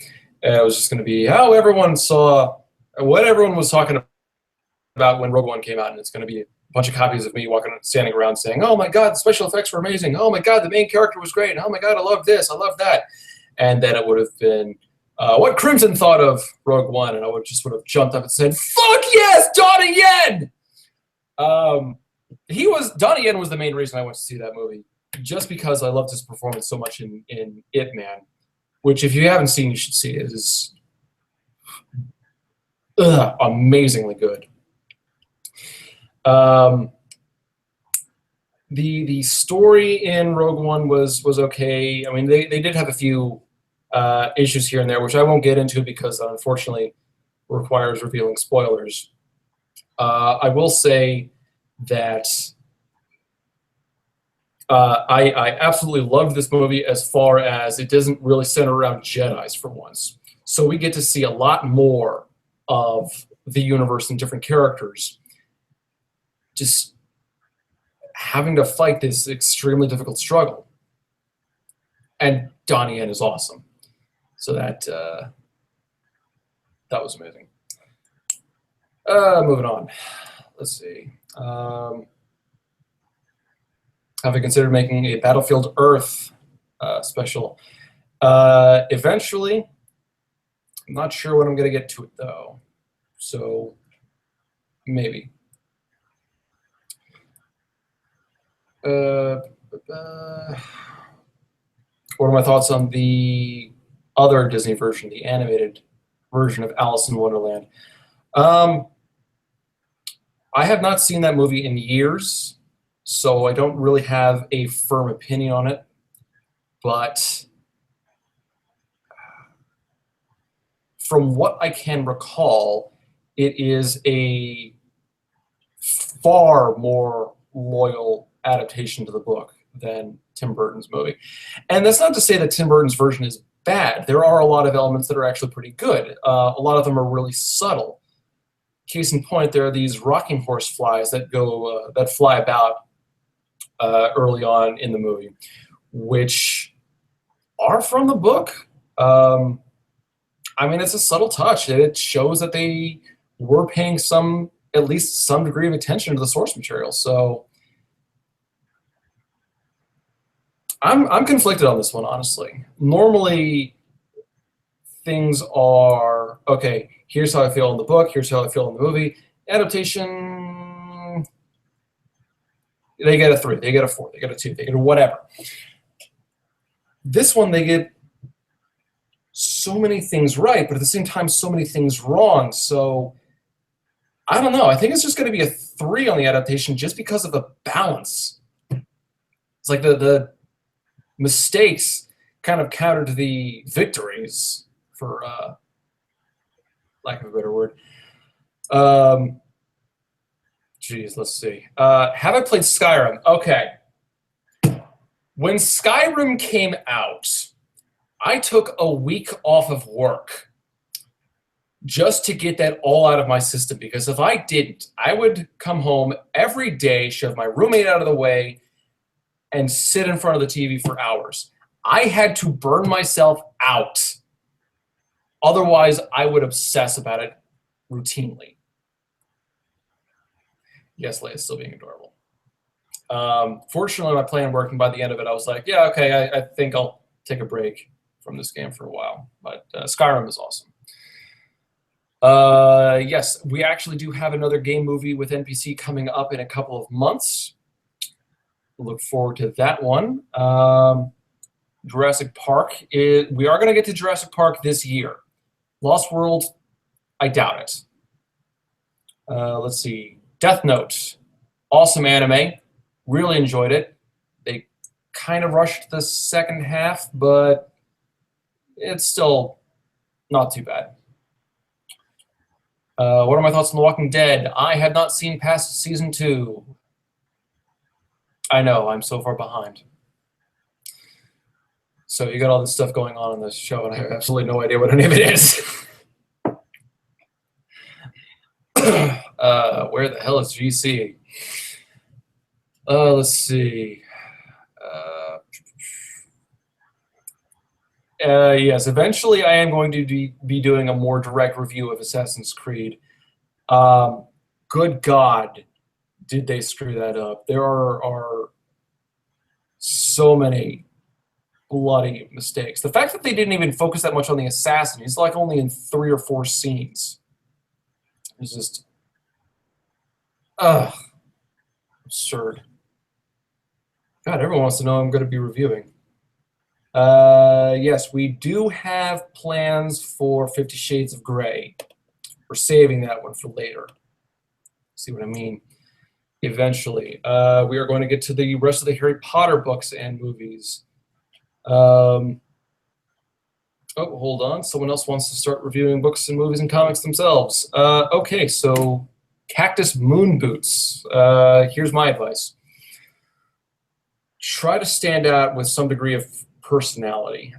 And it was just going to be how everyone saw, what everyone was talking about when Rogue One came out, and it's going to be a bunch of copies of me standing around saying, oh my God, the special effects were amazing. Oh my God, the main character was great. Oh my God, I love this. I love that. And then it would have been what Crimson thought of Rogue One, and I would just would have jumped up and said, fuck yes, Donnie Yen! Donnie Yen was the main reason I went to see that movie, just because I loved his performance so much in Ip Man, which if you haven't seen, you should see. It is amazingly good. The story in Rogue One was okay. I mean, they did have a few issues here and there, which I won't get into because that unfortunately requires revealing spoilers. I will say that I absolutely loved this movie as far as it doesn't really center around Jedis for once. So we get to see a lot more of the universe and different characters just having to fight this extremely difficult struggle. And Donnie Yen is awesome. So that was amazing. Moving on. Let's see. Have I considered making a Battlefield Earth special? Eventually. I'm not sure when I'm going to get to it, though. So, maybe. What are my thoughts on the other Disney version, the animated version of Alice in Wonderland? I have not seen that movie in years, so I don't really have a firm opinion on it. But from what I can recall, it is a far more loyal adaptation to the book than Tim Burton's movie. And that's not to say that Tim Burton's version is bad. There are a lot of elements that are actually pretty good. A lot of them are really subtle. Case in point, there are these rocking horse flies that go that fly about early on in the movie, which are from the book. I mean, it's a subtle touch. It shows that they were paying at least some degree of attention to the source material. So I'm conflicted on this one, honestly. Normally, things are, okay, here's how I feel in the book, here's how I feel in the movie. Adaptation, they get a 3, they get a 4, they get a 2, they get a whatever. This one, they get so many things right, but at the same time, so many things wrong. So I don't know. I think it's just going to be a 3 on the adaptation just because of the balance. It's like the mistakes kind of counter to the victories, for lack of a better word. Geez, let's see. Have I played Skyrim? Okay. When Skyrim came out, I took a week off of work just to get that all out of my system, because if I didn't, I would come home every day, shove my roommate out of the way, and sit in front of the TV for hours. I had to burn myself out. Otherwise, I would obsess about it routinely. Yes, Leia's still being adorable. Fortunately, my plan worked, and by the end of it, I was like, yeah, okay, I think I'll take a break from this game for a while. But Skyrim is awesome. Yes, we actually do have another game movie with NPC coming up in a couple of months. Look forward to that one. Jurassic Park. We are going to get to Jurassic Park this year. Lost World, I doubt it. Let's see. Death Note. Awesome anime. Really enjoyed it. They kind of rushed the second half, but it's still not too bad. What are my thoughts on The Walking Dead? I have not seen past season 2. I know, I'm so far behind. So you got all this stuff going on in this show, and I have absolutely no idea what any of it is. Where the hell is GC? Let's see. Yes, eventually I am going to be doing a more direct review of Assassin's Creed. Good God, did they screw that up? There are so many bloody mistakes. The fact that they didn't even focus that much on the assassin, he's like only in 3 or 4 scenes. It's just, absurd. God, everyone wants to know I'm going to be reviewing. Yes, we do have plans for 50 Shades of Grey. We're saving that one for later. See what I mean? Eventually. We are going to get to the rest of the Harry Potter books and movies. Oh, hold on. Someone else wants to start reviewing books and movies and comics themselves. Okay, so Cactus Moon Boots. Here's my advice. Try to stand out with some degree of personality.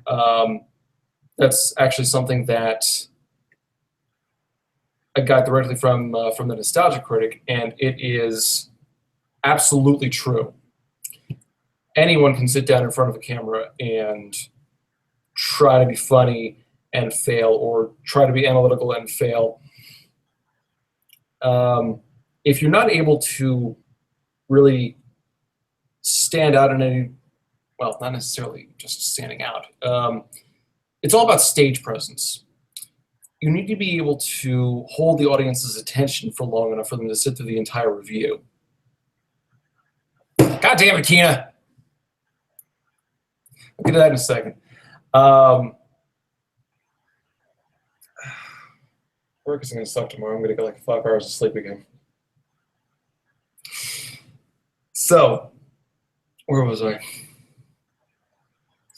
That's actually something that I got directly from the Nostalgia Critic, and it is absolutely true. Anyone can sit down in front of a camera and try to be funny and fail, or try to be analytical and fail. If you're not able to really stand out in any, well, not necessarily just standing out. It's all about stage presence. You need to be able to hold the audience's attention for long enough for them to sit through the entire review. God damn it, Tina. I'll get to that in a second. Work is going to suck tomorrow. I'm going to get like 5 hours of sleep again. So, where was I?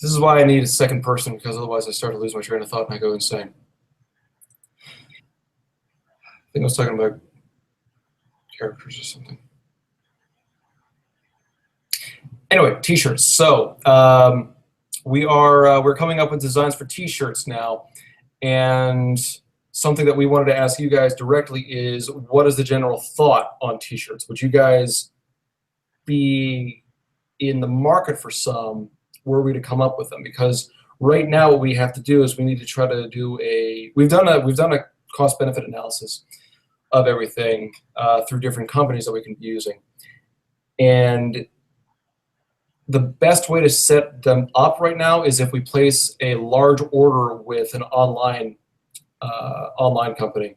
This is why I need a second person, because otherwise I start to lose my train of thought and I go insane. I think I was talking about characters or something. Anyway, t-shirts. So we're coming up with designs for t-shirts now, and something that we wanted to ask you guys directly is, what is the general thought on t-shirts? Would you guys be in the market for some were we to come up with them? Because right now what we have to do is we need to try to do we've done a cost benefit analysis of everything through different companies that we can be using, and the best way to set them up right now is if we place a large order with an online company.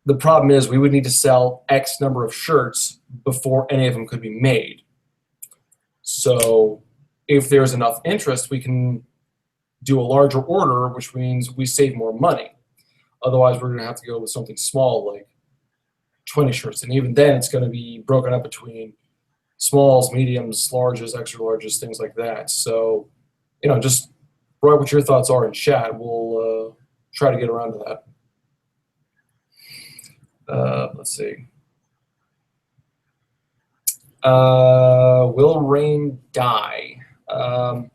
The problem is we would need to sell X number of shirts before any of them could be made. So if there's enough interest, we can do a larger order, which means we save more money. Otherwise, we're going to have to go with something small, like 20 shirts. And even then, it's going to be broken up between smalls, mediums, larges, extra larges, things like that. So, just write what your thoughts are in chat. We'll try to get around to that. Let's see. Will rain die? Not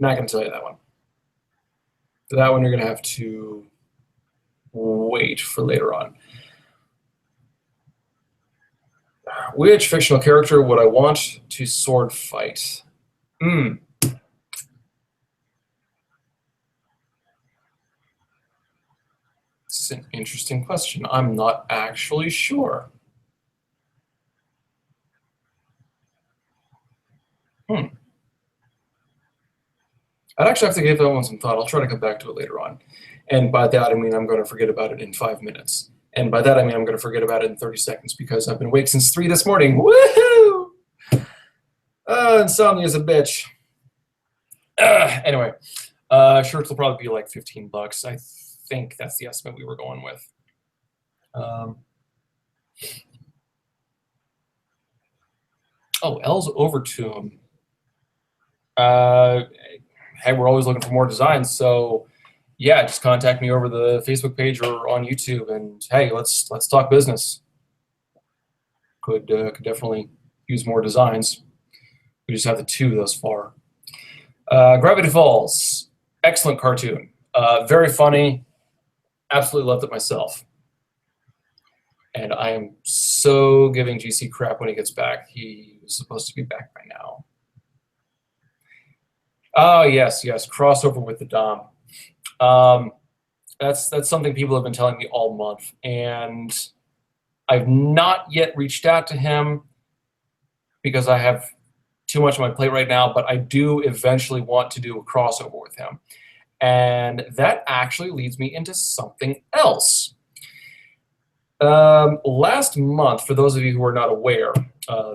going to tell you that one. That one you're going to have to wait for later on. Which fictional character would I want to sword fight? It's an interesting question. I'm not actually sure. I'd actually have to give that one some thought. I'll try to come back to it later on. And by that, I mean I'm going to forget about it in 5 minutes. And by that, I mean I'm going to forget about it in 30 seconds because I've been awake since 3 this morning. Woohoo! Insomnia's a bitch. Anyway, shirts will probably be like $15. I think that's the estimate we were going with. Oh, L's Overtune. Hey, we're always looking for more designs, so yeah, just contact me over the Facebook page or on YouTube, and hey, let's talk business. Could definitely use more designs. We just have the 2 thus far. Gravity Falls, excellent cartoon, very funny. Absolutely loved it myself, and I am so giving GC crap when he gets back. He was supposed to be back by now. Oh yes, crossover with the Dom. That's something people have been telling me all month, and I've not yet reached out to him because I have too much on my plate right now, but I do eventually want to do a crossover with him. And that actually leads me into something else. Last month, for those of you who are not aware,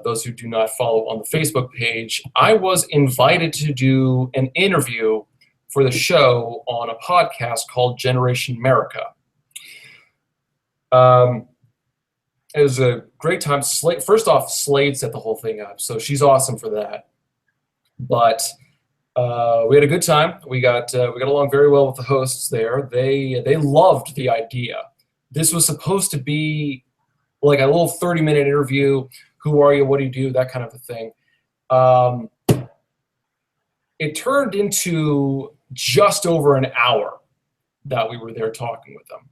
those who do not follow on the Facebook page, I was invited to do an interview for the show on a podcast called Generation America. It was a great time. First off, Slade set the whole thing up, so she's awesome for that. But we had a good time. We got along very well with the hosts there. They loved the idea. This was supposed to be like a little 30-minute interview. Who are you? What do you do? That kind of a thing. It turned into just over an hour that we were there talking with them,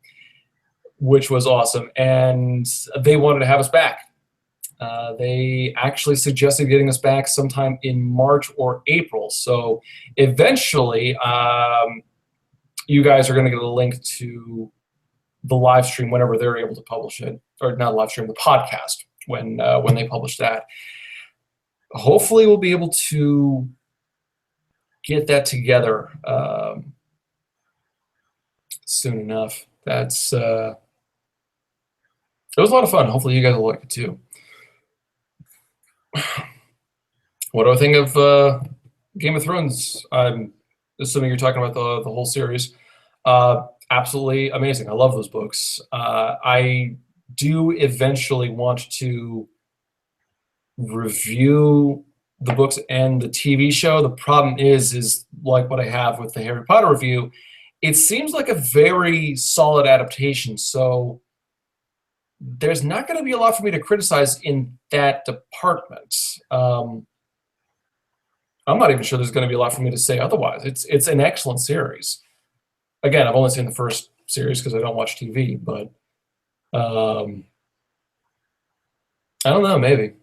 which was awesome. And they wanted to have us back. They actually suggested getting us back sometime in March or April. So eventually, you guys are going to get a link to the live stream whenever they're able to publish it, or not live stream, the podcast, when they publish that. Hopefully, we'll be able to get that together soon enough. That's it was a lot of fun. Hopefully, you guys will like it too. What do I think of Game of Thrones? I'm assuming you're talking about the whole series. Absolutely amazing. I love those books. I do eventually want to review the books and the TV show. The problem is like what I have with the Harry Potter review. It seems like a very solid adaptation, so there's not going to be a lot for me to criticize in that department. I'm not even sure there's going to be a lot for me to say otherwise. It's an excellent series. Again, I've only seen the first series because I don't watch TV, but I don't know, maybe.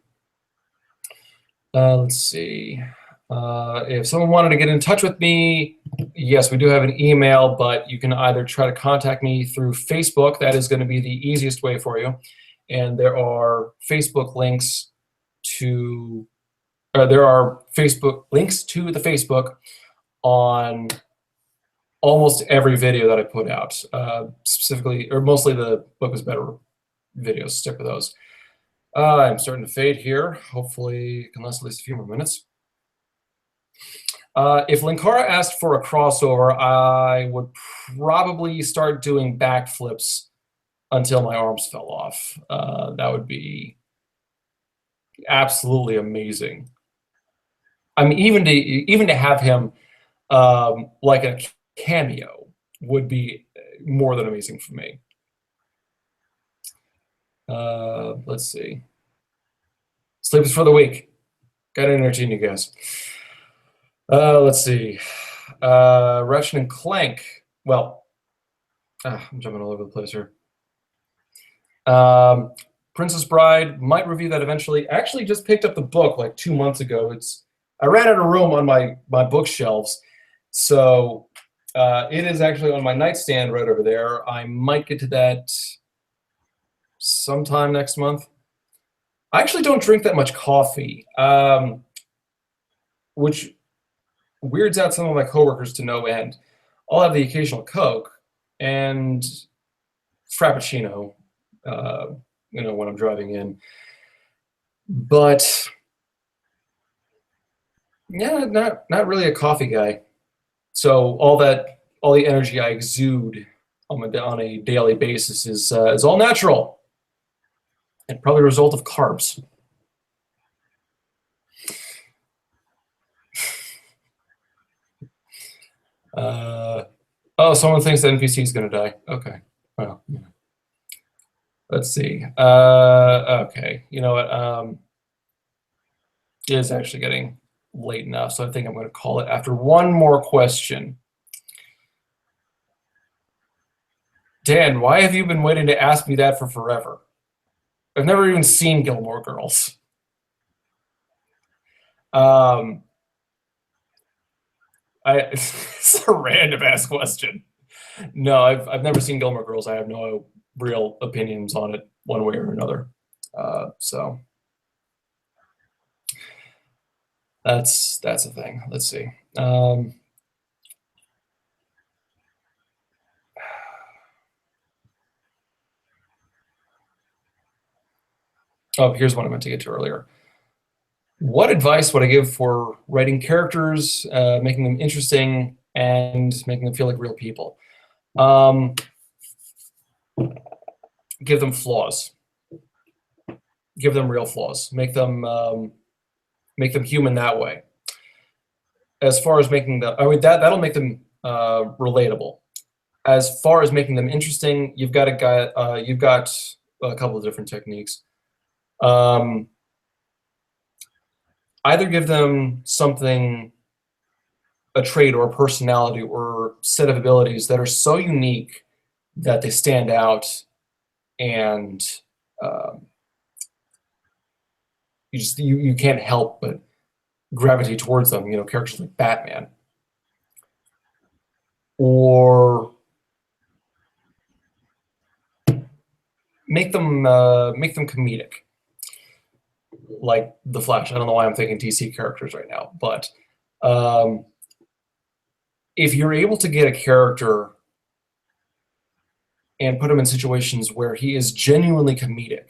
Let's see. If someone wanted to get in touch with me, yes, we do have an email, but you can either try to contact me through Facebook. That is going to be the easiest way for you. And there are Facebook links to, there are Facebook links to the Facebook on almost every video that I put out. Specifically, or mostly the Book is Better videos. Stick with those. I'm starting to fade here. Hopefully, it can last at least a few more minutes. If Linkara asked for a crossover, I would probably start doing backflips until my arms fell off. That would be absolutely amazing. I mean, even to have him like a cameo would be more than amazing for me. Let's see. Sleep is for the weak. Got to entertain you guys. Let's see. Ratchet and Clank. Well, I'm jumping all over the place here. Princess Bride, might review that eventually. Actually, just picked up the book like 2 months ago. I ran out of room on my bookshelves, so it is actually on my nightstand right over there. I might get to that sometime next month. I actually don't drink that much coffee, which weirds out some of my coworkers to no end. I'll have the occasional Coke and Frappuccino, when I'm driving in. But yeah, not really a coffee guy. So all the energy I exude on a daily basis is all natural and probably a result of carbs. Oh, someone thinks the NPC is going to die. Okay. Well, yeah. Let's see. Okay. You know what? It is actually getting late enough, so I think I'm going to call it after one more question. Dan, why have you been waiting to ask me that for forever? I've never even seen Gilmore Girls. It's a random ass question. No, I've never seen Gilmore Girls. I have no real opinions on it one way or another. So that's a thing. Let's see. Oh, here's what I meant to get to earlier. What advice would I give for writing characters, making them interesting, and making them feel like real people? Give them flaws. Give them real flaws. Make them human that way. As far as making them, that'll make them relatable. As far as making them interesting, you've got a couple of different techniques. Either give them something, a trait or a personality or set of abilities that are so unique that they stand out, and you can't help but gravitate towards them. You know, characters like Batman, or make them comedic. like the Flash. I don't know why I'm thinking DC characters right now, but if you're able to get a character and put him in situations where he is genuinely comedic,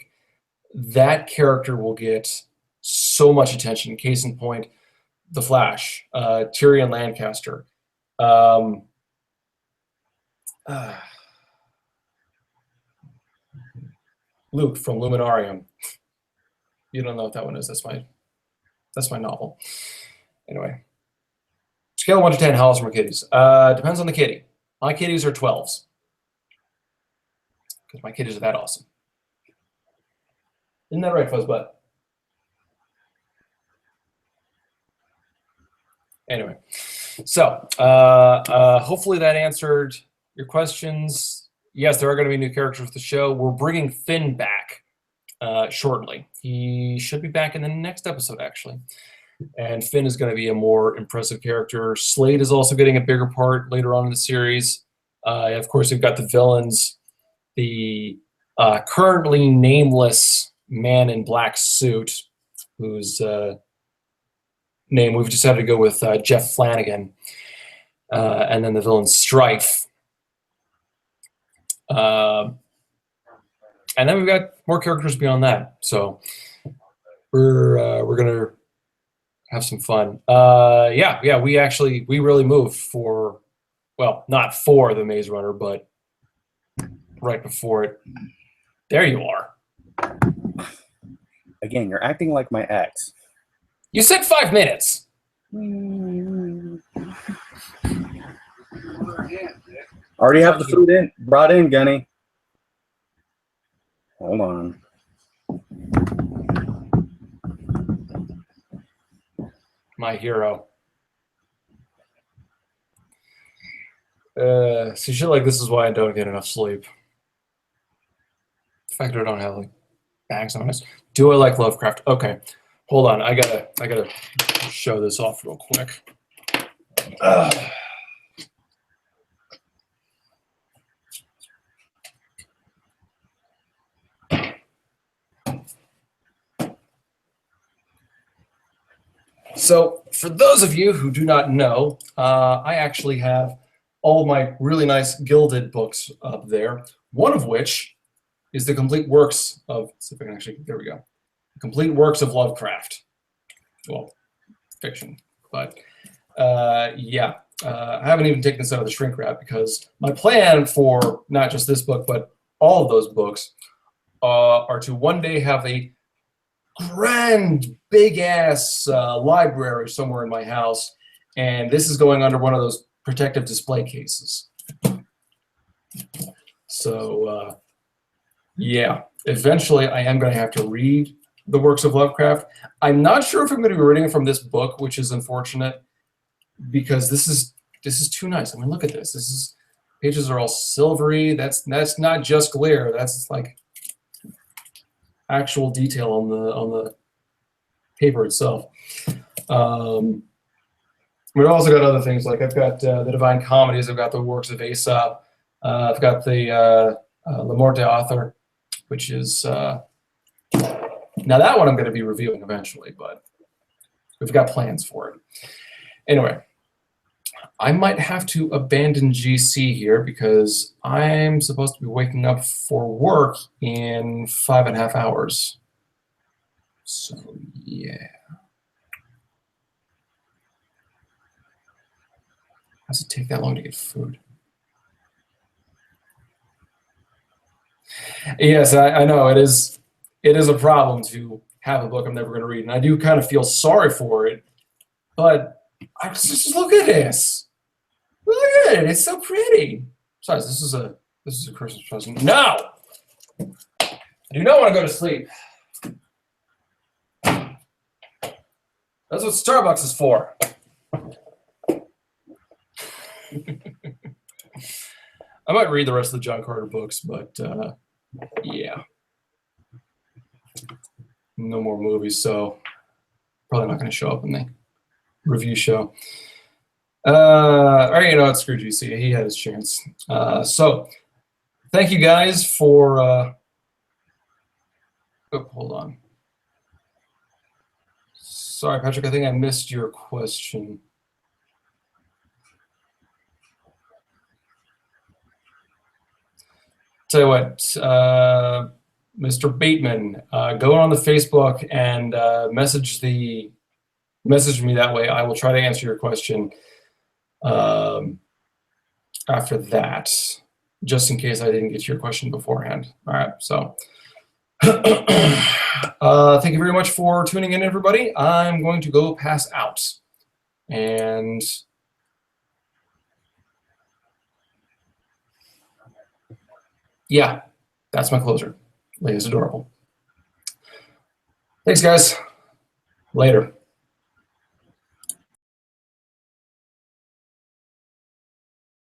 that character will get so much attention. Case in point, the Flash, Tyrion Lancaster. Luke from Luminarium. You don't know what that one is. That's my novel. Anyway, scale of 1 to 10. How awesome are kitties? Depends on the kitty. My kitties are 12s because my kitties are that awesome. Isn't that right, Fuzzbutt? Anyway, so hopefully that answered your questions. Yes, there are going to be new characters for the show. We're bringing Finn back shortly. He should be back in the next episode, actually. And Finn is going to be a more impressive character. Slade is also getting a bigger part later on in the series. Of course, we've got the villains. The currently nameless man in black suit, whose name we've decided to go with Jeff Flanagan. And then the villain Strife. And then we've got more characters beyond that. So we're gonna have some fun. Yeah, we really moved for, well, not for the Maze Runner, but right before it. There you are. Again, you're acting like my ex. You said 5 minutes. Already have the food brought in, Gunny. Hold on. My hero. See, shit like this is why I don't get enough sleep. The fact that I don't have like bags on us. Do I like Lovecraft? Okay, hold on. I gotta show this off real quick. So, for those of you who do not know, I actually have all my really nice gilded books up there. One of which is the complete works of, see if I can actually, there we go. The complete works of Lovecraft. Well, fiction, but yeah. I haven't even taken this out of the shrink wrap because my plan for not just this book, but all of those books are to one day have a grand, big-ass library somewhere in my house, and this is going under one of those protective display cases. So, yeah, eventually I am going to have to read the works of Lovecraft. I'm not sure if I'm going to be reading from this book, which is unfortunate, because this is too nice. I mean, look at this. This is, pages are all silvery. That's not just glare. That's like actual detail on the paper itself. We've also got other things, like I've got the Divine Comedies, I've got the works of Aesop, I've got the Le Morte Author, which is, now that one I'm going to be reviewing eventually, but we've got plans for it. Anyway, I might have to abandon GC here because I'm supposed to be waking up for work in 5.5 hours. So, yeah. How does it take that long to get food? Yes, I know it is a problem to have a book I'm never going to read, and I do kind of feel sorry for it. But I just look at this. Look at it. It's so pretty. Besides, this is a Christmas present. No, I do not want to go to sleep. That's what Starbucks is for. I might read the rest of the John Carter books, but yeah. No more movies, so probably not going to show up in the review show. Or, you know, it's screw GC. He had his chance. So thank you guys for... oh, hold on. Sorry, Patrick, I think I missed your question. Tell you what, Mr. Bateman, go on the Facebook and message me that way. I will try to answer your question after that, just in case I didn't get your question beforehand. All right, so thank you very much for tuning in, everybody. I'm going to go pass out. And yeah, that's my closer. Leia's adorable. Thanks, guys. Later.